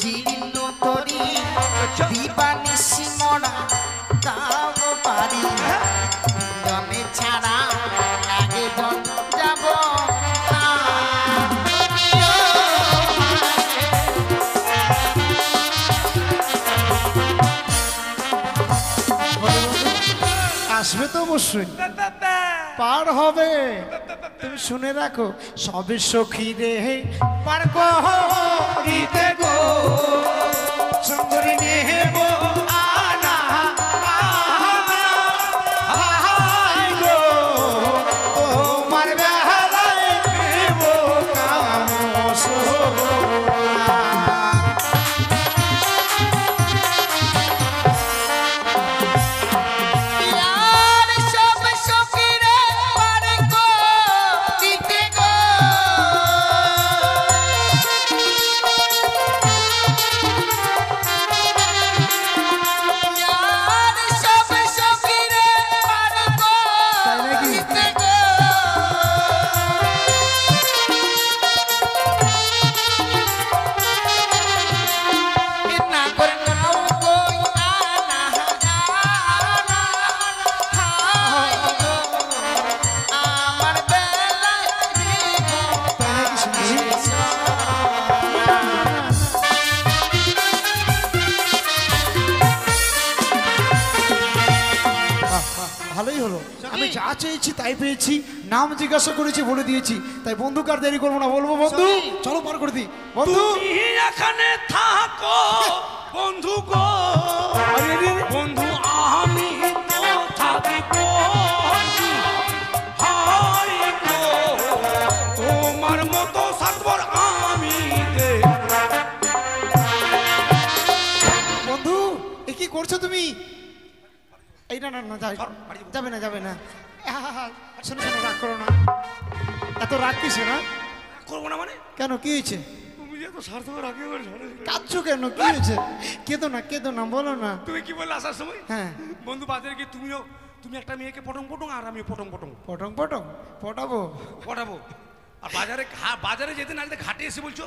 জীর্ণ তরি দিবানিশি মরা তাও পারি জনে ছাড়া আগে জন যাব না। আসবে তো অবশ্যই, পার হবে। তুমি শুনে রাখো, সবে সখী রে পার করিতে গো সুন্দরী নেব আনা আহাই গো তোমার বেহালায় নেব কাম সোনা। আর সব সখীরে পার করিতে গো চেয়েছি তাই পেয়েছি, নাম জিজ্ঞাসা করেছি বলে দিয়েছি, তাই বন্ধু কার দেরি করবো না, বলবো বন্ধু চলো পার করে দিই বন্ধু। তুমি এখানে থাকো বন্ধু গো, বন্ধু আমি তো থাকিব, হাই গো তোমার মতো সাতবার আমি বন্ধু এ কি করছো তুমি? এই না না না যাবে না যাবে না, শোনো শোনো রাগ করো না, এত রাগ কিসে না? করবো না মানে? কেন কি হয়েছে? তুমি যে এত স্বার্থপর আগে আমার ঝড়ে ছিলে। কাঁদছো কেন, কি হয়েছে? কেঁদো না বলো না। তুমি কি বললে আসার সময়? হ্যাঁ বন্ধু বাজারে গিয়ে তুমি একটা মেয়েকে পটং পটং আর আমি পটং পটং পটং পটং পটাবো। পটাবো। আর বাজারে যেতে না যেতে ঘাটে এসে বলছো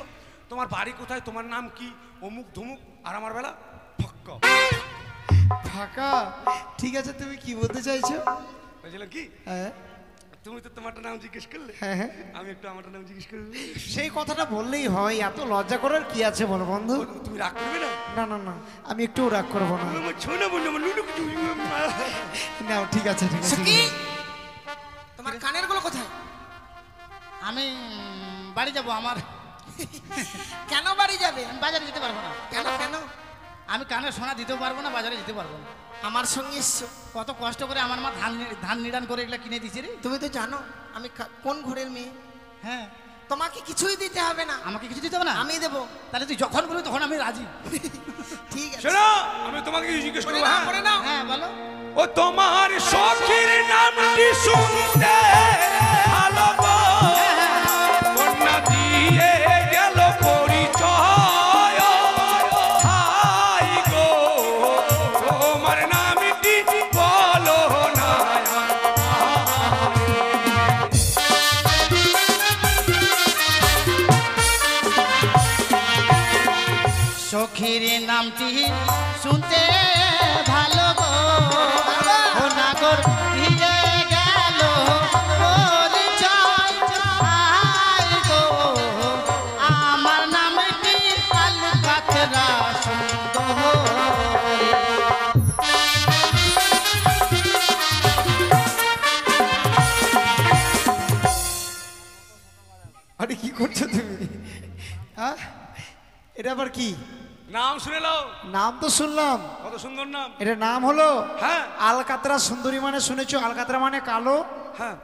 তোমার বাড়ি কোথায়, তোমার নাম কি, অমুক ধুমুক, আর আমার বেলা ফক্ক ফাঁকা। ঠিক আছে তুমি কি বলতে চাইছো? বলছিলাম কি, হ্যাঁ তুমি তো তোমারটা নাম জিজ্ঞেস করলে, হ্যাঁ আমি একটু আমারটা নাম জিজ্ঞেস করবো। সেই কথাটা বললেই হয়, এত লজ্জা করার কি আছে বলো বন্ধু? তুমি রাগ করবে না? না না না আমি একটুও রাগ করবো না। আমার ছোনা বন্ধু আমার লুলু কিছু নাও ঠিক আছে ঠিক আছে। সুখী তোমার কানের গুলো কোথায়? আমি বাড়ি যাব, আমার কেন বাড়ি যাবে? আমি বাজারে যেতে পারবো না। কেন কেন? আমি কানের সোনা দিতেও পারবো না, বাজারে যেতে পারবো না। আমার সঙ্গে এসছো, কত কষ্ট করে আমার মা ধান নিড়ান করে এগুলো কিনে দিয়েছে রে। তুমি তো জানো আমি কোন ঘরের মেয়ে। হ্যাঁ তোমাকে কিছুই দিতে হবে না, আমাকে কিছু দিতে হবে না? আমি দেবো। তাহলে তুই যখন বলবি তখন আমি রাজি। ঠিক আছে শোনো আমি তোমাকে কিছু জিজ্ঞেস করে করবো। নাও, হ্যাঁ করে নাও। হ্যাঁ বলো। ও তোমার সখীর নামটি শুনতে ভালো গো, কন্যা দিয়ে গেল পরিচয়, হাই গো তোমার নামটি বলো না। সখীর নামটি শুনতে ভালো গো, ও নাগর দিয়ে গেল পরিচয়, হাই গো আমার নামটি আলকাতরা সুন্দর। আরে কি করছো তুমি? হ্যাঁ এটা আবার কি নাম শুনে নাও, নাম? তো শুনলাম, কত সুন্দর নাম। এটা নাম হলো হ্যাঁ আলকাতরা সুন্দরী, মানে শুনেছো? আলকাতরা মানে কালো, হ্যাঁ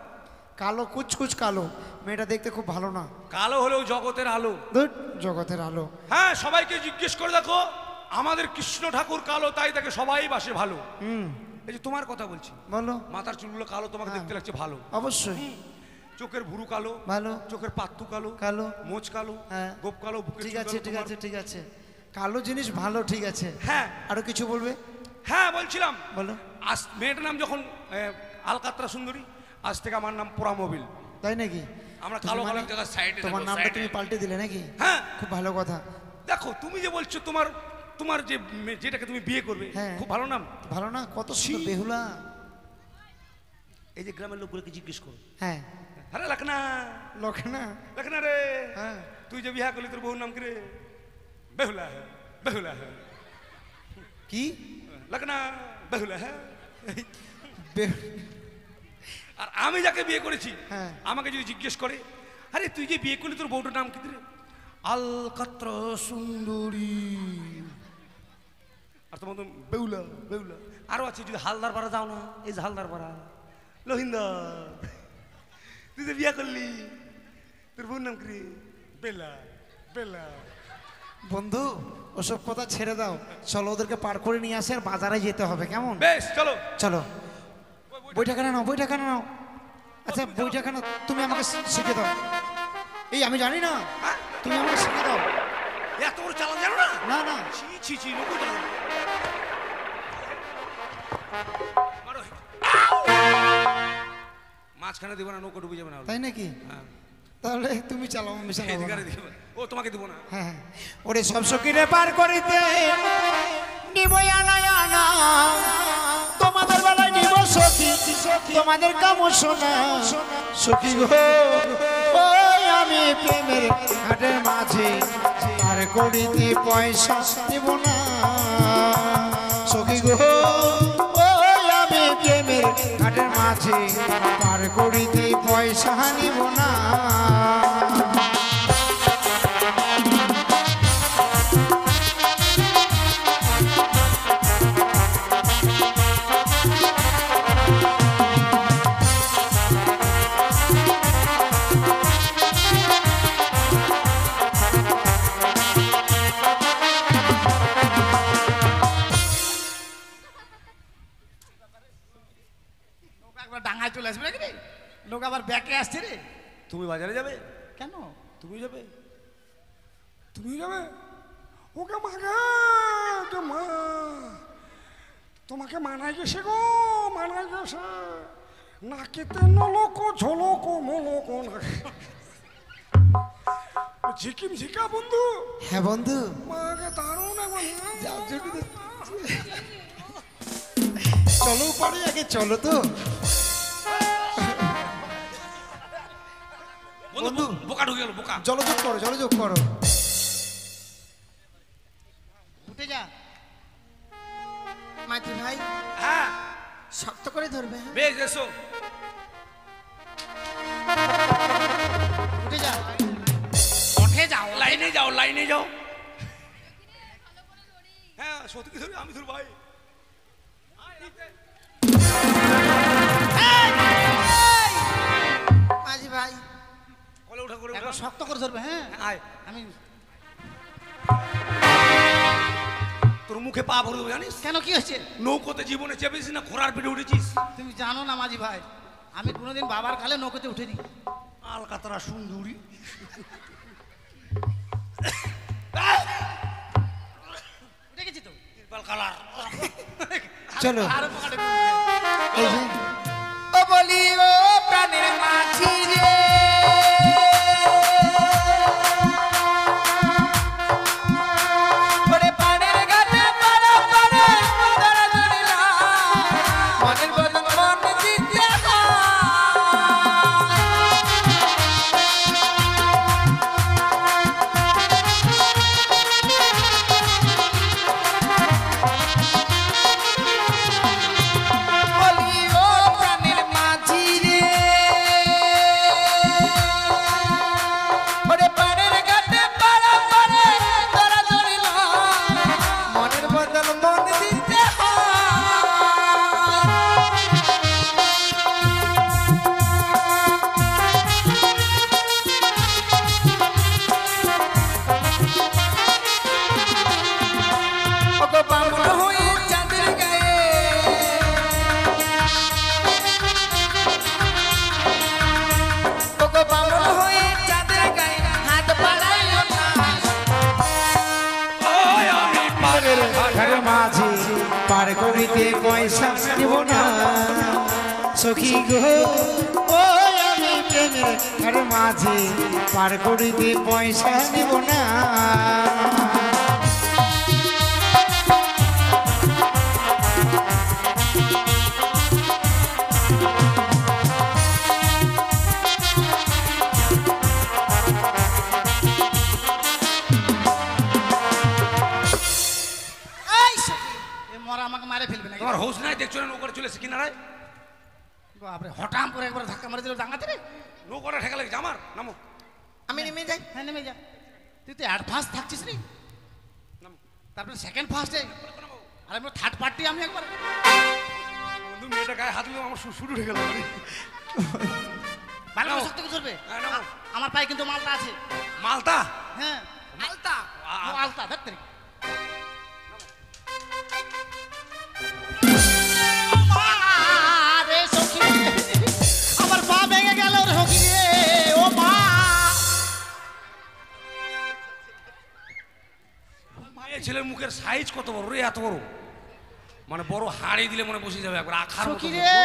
কালো কুচকুচ কালো। মেয়েটা দেখতে খুব ভালো না? কালো হলেও জগতের আলো। ধুর, জগতের আলো। হ্যাঁ সবাইকে জিজ্ঞেস করে দেখো, আমাদের কৃষ্ণ ঠাকুর কালো, তাই তাকে সবাই বাসে ভালো। এই যে তোমার কথা বলছি, বলো। মাথার চুলগুলো কালো, তোমাকে হ্যাঁ। দেখতে লাগছে ভালো। অবশ্যই চোখের ভুরু কালো, ভালো। চোখের পাত্তু কালো, কালো। মোচ কালো, হ্যাঁ। গোপ কালো, বুকের ঠিক চুল আছে কালো, ঠিক তোমার- আছে ঠিক আছে, কালো জিনিস ভালো, ঠিক আছে। হ্যাঁ আরো কিছু বলবে? হ্যাঁ বলছিলাম, বলো। আজ মেয়েটার নাম যখন আলকাতরা সুন্দরী, আজ থেকে আমার নাম পোড়ামোবিল। তাই নাকি? আমরা তুমি কালো মানে কালো এক জায়গায় সাইডে তোমার থাকবো, নামটা সাইডে। তুমি পাল্টে দিলে নাকি? হ্যাঁ খুব ভালো কথা। দেখো তুমি যে বলছো তোমার যে যেটাকে তুমি বিয়ে করবে, হ্যাঁ। খুব ভালো নাম। ভালো না? কত সুন্দর বেহুলা। এই যে গ্রামের লোকগুলোকে জিজ্ঞেস করো, হ্যাঁ আরে লখনা লক্ষণা। লখনা রে, হ্যাঁ তুই যে বিয়া করলি তোর বহুর নাম কি রে? বেহুলা হ্যাঁ, বেহুলা হ্যাঁ। কি? লখনা বেহুলা হ্যাঁ। বে- আর আমি যাকে বিয়ে করেছি, হ্যাঁ। আমাকে যদি জিজ্ঞেস করে, আরে তুই যে বিয়ে করলি তোর বউটার নাম কি রে? আলকাতরা সুন্দরী। আর তোমার তো বেহুলা বেহুলা। আরো আছে, যদি হালদার পাড়া যাও না, এই যে হালদার পাড়া, লোহিন্দা, তুই যে বিয়ে করলি তোর বউর নাম কি রে? বেলা বেলা। বন্ধু ওসব কথা ছেড়ে দাও, চলো ওদেরকে পার করে নিয়ে আসে, আর বাজারে যেতে হবে, কেমন? বেশ চলো। চলো বইটা কেন নাও, বইটা কেন নাও। আচ্ছা বইটা কেন, তুমি আমাকে শিখে দাও। এই আমি জানি না, হ্যাঁ? তুমি আমাকে শিখে দাও। এত বড় চালান জানো না? না না ছি ছি ছি, লোক জানো না। মারো। মাঝখানে দিব না, নৌকো ডুবে যাবে না। তাই নাকি? হ্যাঁ। তাহলে তুমি চালাও, আমি চালাবো না। এদিকে দিবে। ও তোমাকে দিব না। হ্যাঁ হ্যাঁ। ওরে সব সখীরে পার করিতে নিবই আনা আনা, তোমাদের বেলায় নিব সখী, তোমাদের কাম শোনা সখী গো। ওই আমি প্রেমের ঘাটের মাঝে আর করিতে পয়সা নিব না সখী গো। ওই আমি প্রেমের ঘাটের মাঝে মাঝে পার করিতে পয়সা নিব না। লোক একবার ডাঙায় চলে আসবে নাকি রে? লোক আবার ব্যাকে আসছে রে। তুমি বাজারে যাবে? কেন? তুমি যাবে? তুমি যাবে? ওকে মাগে ওকে মা, তোমাকে মানাই গেছে গো, মানাই গেছে। নাকিতে নলক ঝলক মলক ঝিকিম ঝিকা বন্ধু। হ্যাঁ বন্ধু, মাকে দারুণ এখন। চলো পারে আগে চলো তো। বন্ধু বোকা ঢুকে গেল, বোকা। জলযোগ করো, জলযোগ করো। উঠে যা। মাঝি ভাই হ্যাঁ শক্ত করে ধরবে, হ্যাঁ? বেশ, এসো। উঠে যা। উঠে যাও। লাইনে যাও, লাইনে যাও। হ্যাঁ সত্যি ধরি, আমি ধর ভাই। মাঝি ভাই কলে উঠা করে একবার উঠা। শক্ত করে ধরবে, হ্যাঁ? আয়, আমি তোর মুখে পা ভরে দেবো জানিস? কেন, কি হয়েছে? নৌকোতে জীবনে চেপেছিস না ঘোড়ার পিঠে উঠেছিস? তুমি জানো না মাঝি ভাই, আমি কোনোদিন বাবার কালে নৌকোতে উঠিনি। আলকাতরা সুন্দরী। উঠে গেছি তো। তিরপাল কালার। চলো আরো পকেটে এই যে ও বলি ও প্রাণের মাঝি রে, ওরে পাড়ের ঘাটে পাড়া পাড়ে তারা ধরিলা, মনের বদন মন দিতে হয়। বলি ও প্রাণের মাঝি রে, ওরে পাড়ের ঘাটে পাড়া পাড়ে তারা ধরিল, মনের বদল মন দিতে হয়। ওগো বামুন হয়ে চাঁদের গায়ে, ওগো বামুন হয়ে চাঁদের গায়ে হাত বাড়াইও না। ঘরে মাঝে পার করিতে পয়সা নিব না। সখী গো ও আমি প্রেমের ঘরে মাঝে পার করিতে পয়সা নিব না। এই সখী, এ মরা আমাকে মারে ফেলবে নাকি? তোমার হোস নাই, দেখছো না নৌকাটা চলে এসে কিনারায়? বাপরে, হঠাৎ করে একবার ধাক্কা মারে দিল ডাঙাতে রে। নৌকাটা ঠেকা লেগেছে আমার। নামো, আমি নেমে যাই। হ্যাঁ নেমে যা। তুই তো অ্যাডভান্স থাকছিস রে, নামো। তারপরে সেকেন্ড ফার্স্টে, আর আমি থার্ড পার্টি আমি একবার। বন্ধু মেয়েটা গায়ে হাত দিলে আমার শুরু হয়ে গেল। ভালো করে নাও। শক্ত করে ধরবে। হ্যাঁ, নাও। আমার পায়ে কিন্তু মালটা আছে। মালতা? হ্যাঁ, মালতা? ও আলতা ধরতে রে। আরে সখী, আমার পা ভেঙে গেল রে সখী রে, ও মা। মেয়ে ছেলের মুখের সাইজ কত বড় রে, এত বড়। মানে বড় হাড়ি দিলে মনে বসে যাবে একবার আখার মতো। সখী রে,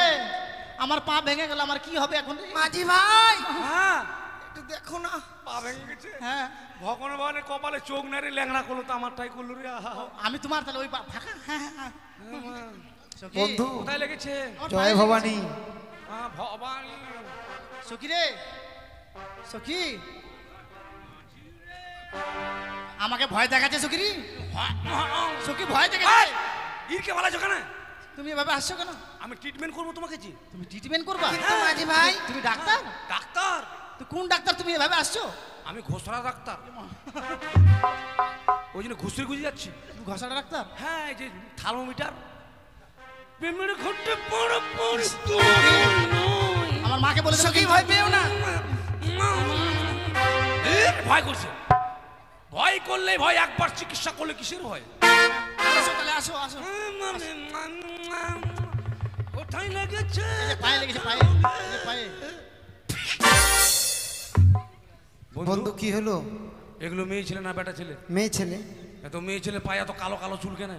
আমার পা ভেঙে গেল, আমার কি হবে এখন রে? মাঝি ভাই হ্যাঁ, একটু দেখো না। পা ভেঙে গেছে। হ্যাঁ, ভগবান ভগবানের কপালে চোখ নারে ল্যাংড়া করলো তো আমারটাই করলো রে। আহা। আমি তোমার তাহলে ওই পা ফাঁকা। হ্যাঁ হ্যাঁ, হ্যাঁ। সখী, বন্ধু কোথায় লেগেছে? আমার জয় পায়ে ভবানী। ভবানী। সখী রে, সখী, আমাকে ভয় দেখাচ্ছে সখী রে। সখী ভয় দেখাচ্ছে। ইরকে ভালো কেন? তুমি এভাবে আসছো কেন? আমি ট্রিটমেন্ট করবো তোমাকে জি। তুমি ট্রিটমেন্ট করবা? কিন্তু মাঝি ভাই তুমি ডাক্তার? ডাক্তার? তো কোন ডাক্তার তুমি এভাবে আসছো? আমি ঘোষরা ডাক্তার, ওই জন্য ঘুষে গুজে যাচ্ছি। তুমি ঘষাটা ডাক্তার? হ্যাঁ, এই যে থার্মোমিটার প্রেমের ঘটে পড় পড় আমার মাকে বলে দেবো সখী কিন্তু। ভয় পেও না। ভয় করছে। ভয় করলে ভয়, একবার চিকিৎসা করলে কিসের ভয়? আসো তাহলে, আসো আসো। কোথায় লেগেছে? এই যে পায়ে লেগেছে, পায়ে, এই যে পায়ে। বন্ধু কি হলো? এগুলো মেয়ে ছেলে না বেটা ছেলে? মেয়ে ছেলে। এত মেয়ে ছেলে পায়ে এত কালো কালো চুল কেন?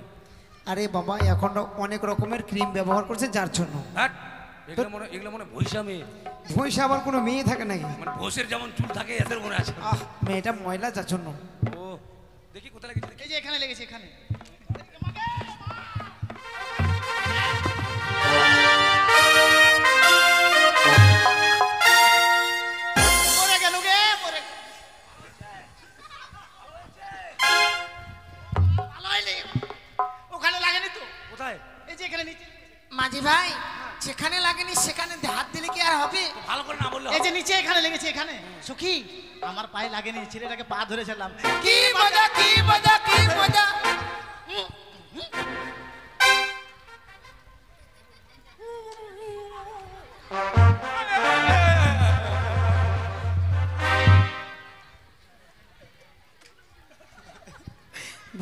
আরে বাবা এখন অনেক রকমের ক্রিম ব্যবহার করছে যার জন্য। হ্যাঁ, এগুলো মনে ভৈষা মেয়ে, ভৈষা আবার কোনো মেয়ে থাকে নাকি? মানে ভোষের যেমন চুল থাকে এদের মনে আছে। আহ মেয়েটা ময়লা যার জন্য। ও দেখি কোথায় লেগেছে দেখি। এই যে এখানে লেগেছে, এখানে। পড়ে গেল গে, পড়ে গেল। ভালো হয়নি। ওখানে লাগেনি তো? কোথায়? এই যে এখানে নিচে। মাঝি ভাই যেখানে লাগেনি সেখানে হাত দিলে কি আর হবে? তো ভালো করে না বললে এই হবে? যে নিচে এখানে লেগেছে, এখানে। সখী, আমার পায়ে লাগেনি, ছেলেটাকে পা ধরেছিলাম। কি মজা কি মজা কি মজা।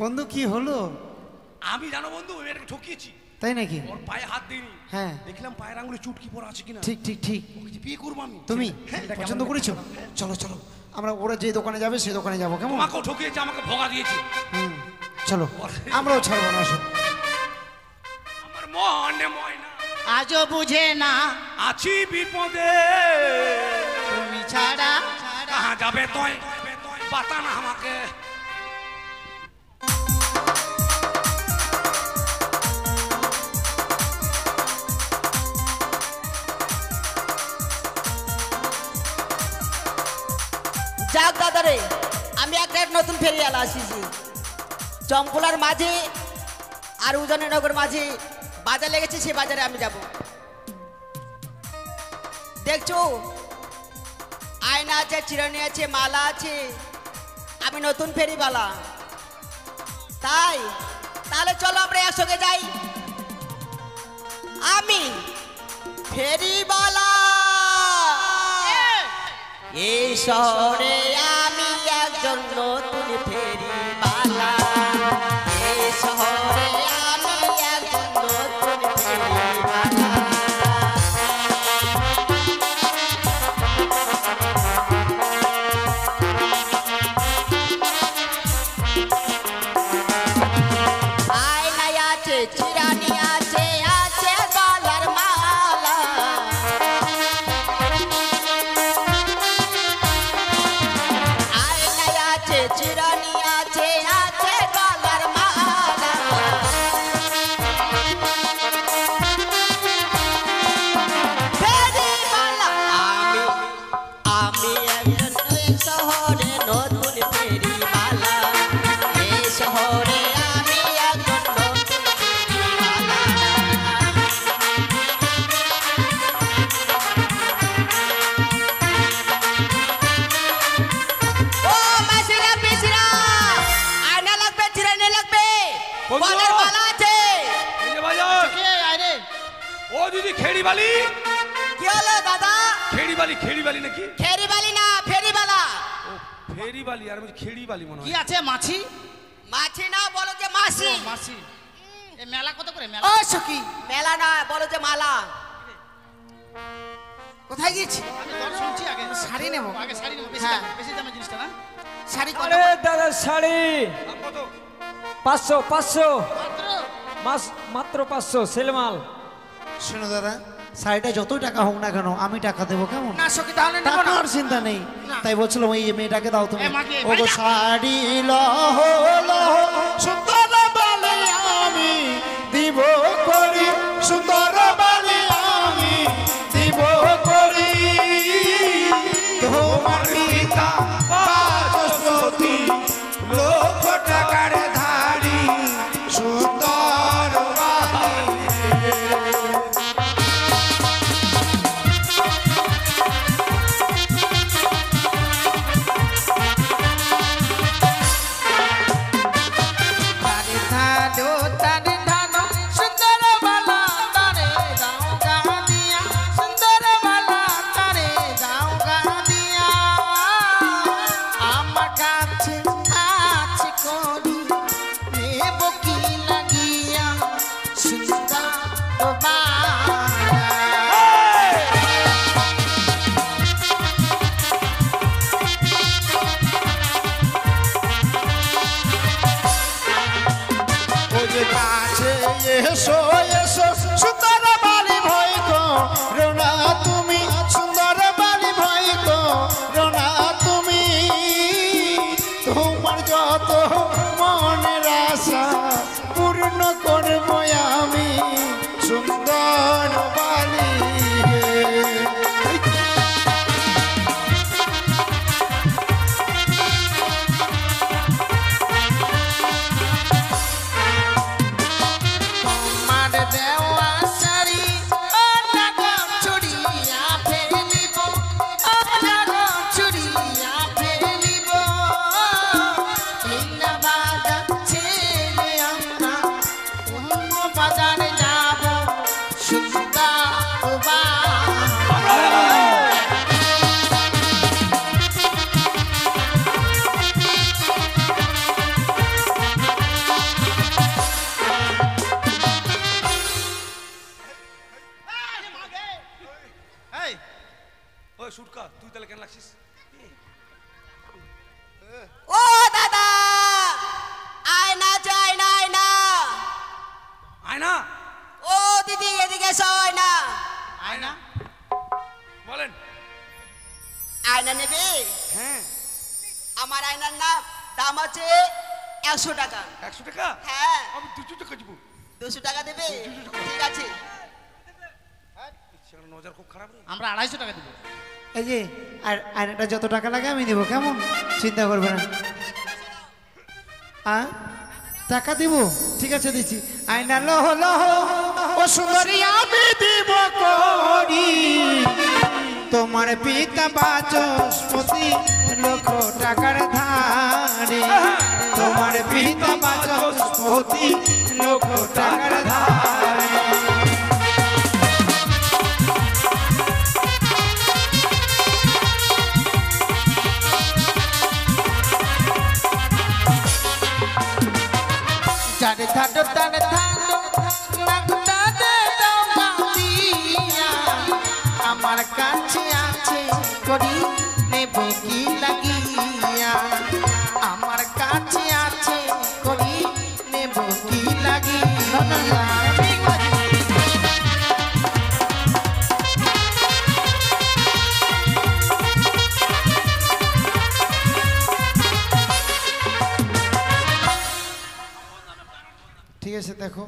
বন্ধু কি হলো? আমি জানো বন্ধু, ওই মেয়েটাকে ঠকিয়েছি। তাই নাকি? ওর পায়ে হাত দিইনি। হ্যাঁ দেখলাম পায়ের আঙুলে চুটকি পড়া আছে কিনা। ঠিক ঠিক ঠিক। ওকে যে বিয়ে করবো আমি। তুমি হ্যাঁ, এটা পছন্দ কেমন করেছো? চলো চলো আমরা ওরা যে দোকানে যাবে সেই দোকানে যাবো, কেমন? তোমাকেও ঠকিয়েছে, আমাকে ভোগা দিয়েছে। হুম, চলো আমরাও ছাড়বো না, আসো। আমার মনে ময়না আজও বুঝে না আছি বিপদে, তুমি ছাড়া। কাহা যাবে তুই বাতা না আমাকে। যাক দাদারে, আমি একটা নতুন ফেরিয়ালা আসিছি। চম্পলার মাঝে আর উজাননগর মাঝে বাজার লেগেছে, সে বাজারে আমি যাব। দেখছো আয়না আছে, চিরুনি আছে, মালা আছে। আমি নতুন ফেরিওয়ালা, তাহলে চলো আমরা একসঙ্গে যাই। আমি ফেরিওয়ালা, এই শহরে আমি একজন নতুন ফেরিওয়ালা। এই শহরে আমি একজন নতুন ফেরিওয়ালা। আয়নায় আছে, চিরানি আছে, আছে গলার মালা। আয়নায় আছে, চিরানি আছে, আছে গলার মালা। ফেরিওয়ালা আমি একজন এই শহরে নতুন ফেরিওয়ালা। এই শহরে আমি একজন নতুন ফেরিওয়ালা। ও মাসিরা পিসিরা, আয়না লাগবে, চিরানি লাগবে, বন্ধু! গলার মালা আছে। এই যে বাজার। কে আরে? ও দিদি খেড়িবালি, কি হলো দাদা? খেড়িবালি নাকি? ফেরিবালি না, ফেরিবালা। ও ফেরিবালি, আর আমি খেড়িবালি মনে কি হয়। আছে? মাছি? মাছি না, বলো যে মাসি। মাছি। এ মেলা কত করে মেলা? ও সখী মেলা না, বলো যে মালা। কোথায় গেছি? আমি দর শুনছি আগে। শাড়ি নেবো। আগে শাড়ি নেবো, বেশি হ্যাঁ। দামে, বেশি দামে জিনিসটা না। শাড়ি কত? আরে দাদা শাড়ি দাম কত? 500 500 মাত্র মাত্র 500 সেলমাল। শোনো দাদা, শাড়িটা যতই টাকা হোক না কেন আমি টাকা দেবো, কেমন? না সখী তাহলে নেবো না। টাকার চিন্তা নেই, তাই বলছিলাম ওই মেয়েটাকে দাও তুমি। এ মাকে, ও গো ভাইয়া। শাড়ি লহ লহ সুন্দর বালি আমি দিব করি, সুন্দর বালি আমি দিব করি। তোমার পিতা বাচস্পতি লক্ষ টাকার ধারি, সুন্দর বালি আয়নার নাম দাম আছে 100 টাকা। 100 টাকা? হ্যাঁ। আমি 200 টাকা দিব। 200 টাকা দেবে? 200 টাকা। ঠিক আছে। সেখানে নজর খুব খারাপ রে। আমরা 250 টাকা দেবো। এই যে আর আয়নাটা যত টাকা লাগে আমি দেবো, কেমন? চিন্তা করবে না। টাকা দিব, ঠিক আছে দিচ্ছি। আয়না লহ লহ ও সুন্দরী আমি দিব করি, তোমার পিতা বাচস্পতি লক্ষ টাকার ধারে, তোমার পিতা বাচস্পতি লক্ষ টাকার ধারে। যারে ধাটো তারে ধাটো নাগটা দে দাও গাতিয়া, আমার কাছে আছে করি নেব কি লাগিয়া, আমার কাছে আছে করি নেব কি লাগিয়া। ঠিক আছে দেখো,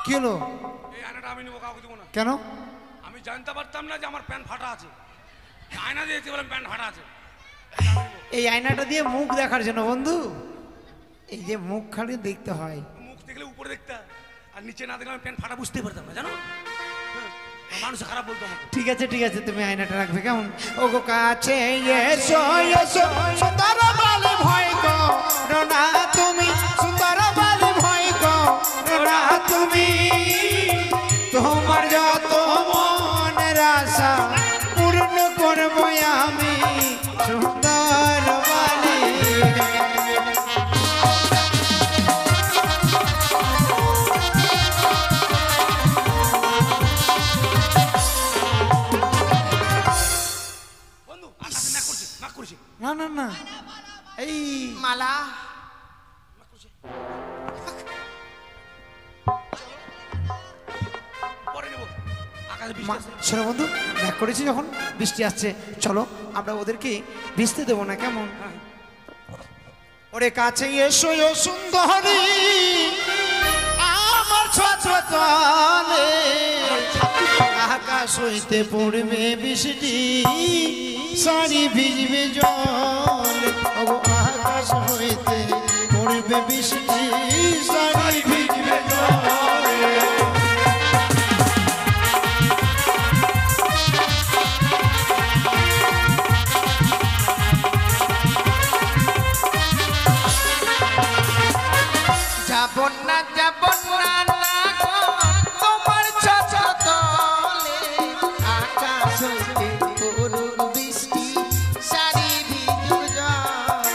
কি হলো? এই আয়নাটা আমি নেবো, কাউকে দেবো না। কেন? আমি জানতে পারতাম না যে আমার প্যান্ট ফাটা আছে। আয়না দিয়েছি বলে প্যান্ট ফাটা আছে। এই আয়নাটা দিয়ে মুখ দেখার জন্য বন্ধু, এই যে মুখ খালি দেখতে হয়। মুখ দেখলে উপরে দেখতে হয়, আর নিচে না দেখলে আমি প্যান্ট ফাটা বুঝতে পারতাম না, জানো? মানুষ খারাপ বলতো আমাকে। ঠিক আছে ঠিক আছে, তুমি আয়নাটা রাখবে, কেমন? ও গো কাছে এসো এসো সুন্দর বলে ভয় করো না তুমি, সুন্দর বলে ভয় করো না তুমি, তোমার যত মনের আশা পূর্ণ করবো আমি সুন্দর বলে। বন্ধু আকাশে নাক করছে, নাক করছে। না না না, এই মালা পরে নেবো। আকাশে বৃষ্টি আসছে। শোনো বন্ধু, ব্যাক করেছি যখন, বৃষ্টি আসছে, চলো আমরা ওদেরকে ভিজতে দেবো না, কেমন? ওরে কাছে এসো ও সুন্দরী আমার ছত্রতলে, আকাশ হইতে পড়বে বৃষ্টি শাড়ি ভিজবে জল, ও আকাশ হইতে পড়বে বৃষ্টি শাড়ি ভিজবে জল। যাব না যাব না না গো তোমার ছত্রতলে, আকাশ হইতে করুণ বৃষ্টি সারি ভিজুক জল,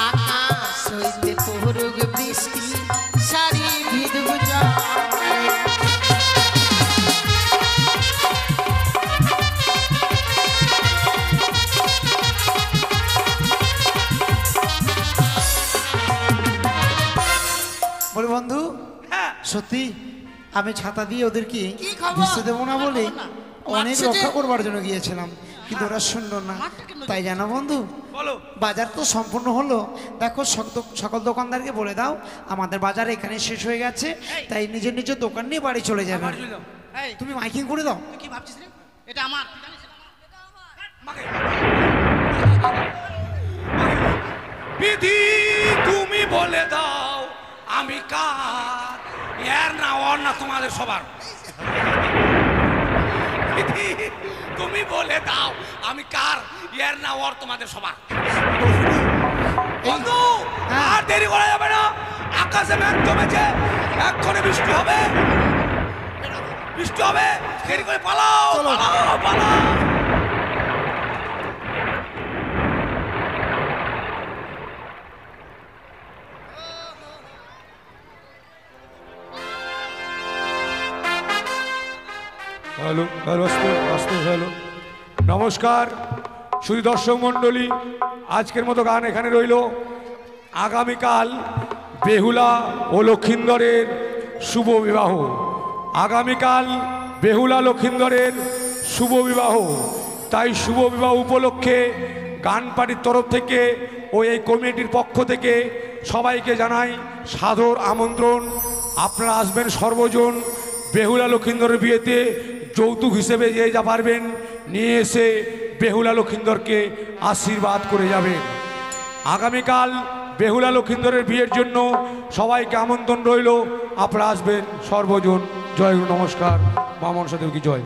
আকাশ হইতে করুণ বৃষ্টি সারি ভিজুক জল। বলে বন্ধু, হ্যাঁ সত্যি আমি ছাতা দিয়ে ওদেরকে কি খবর? ভিজতে দেবো না বলে অনেক মারছে যে? রক্ষা করবার জন্য গিয়েছিলাম, কিন্তু ওরা শুনলো না। তাই জানো বন্ধু, বলো। বাজার তো সম্পূর্ণ হলো, দেখো সকল দোকানদারকে বলে দাও আমাদের বাজার এখানে শেষ হয়ে গেছে, তাই নিজের নিজের দোকান নিয়ে বাড়ি চলে যাবে। বাড়ি চলে যাও। এই তুমি মাইকিং করে দাও। তুই কি ভাবছিস রে? এটা আমার, তুই জানিস এটা আমার? মাকে। বিধি তুমি বলে দাও আমি কার, এর না ওর না তোমাদের সবার। বিধি তুমি বলে দাও আমি কার, এর না ওর তোমাদের সবার। বন্ধু আর দেরি করা যাবে না, আকাশে মেঘ জমেছে, এক্ষুনি বৃষ্টি হবে, বৃষ্টি হবে, দেরি করে পালাও পালাও পালাও। হ্যালো হ্যালো আস্তে আস্তে হ্যালো। নমস্কার শুধু দর্শক মণ্ডলী, আজকের মতো গান এখানে রইল। আগামীকাল বেহুলা ও লক্ষিন্দরের শুভ বিবাহ। আগামীকাল বেহুলা লক্ষিন্দরের শুভ বিবাহ, তাই শুভ বিবাহ উপলক্ষে গান পার্টির তরফ থেকে ও এই কমিটির পক্ষ থেকে সবাইকে জানাই সাদর আমন্ত্রণ। আপনারা আসবেন সর্বজন। বেহুলা লক্ষিন্দরের বিয়েতে যৌতুক হিসেবে যে যা পারবেন নিয়ে এসে বেহুলা লক্ষিন্দরকে আশীর্বাদ করে যাবেন। আগামীকাল বেহুলা লক্ষিন্দরের বিয়ের জন্য সবাইকে আমন্ত্রণ রইল। আপনারা আসবেন সর্বজন। জয় গুরু, নমস্কার। মা মনসা দেবী কি জয়।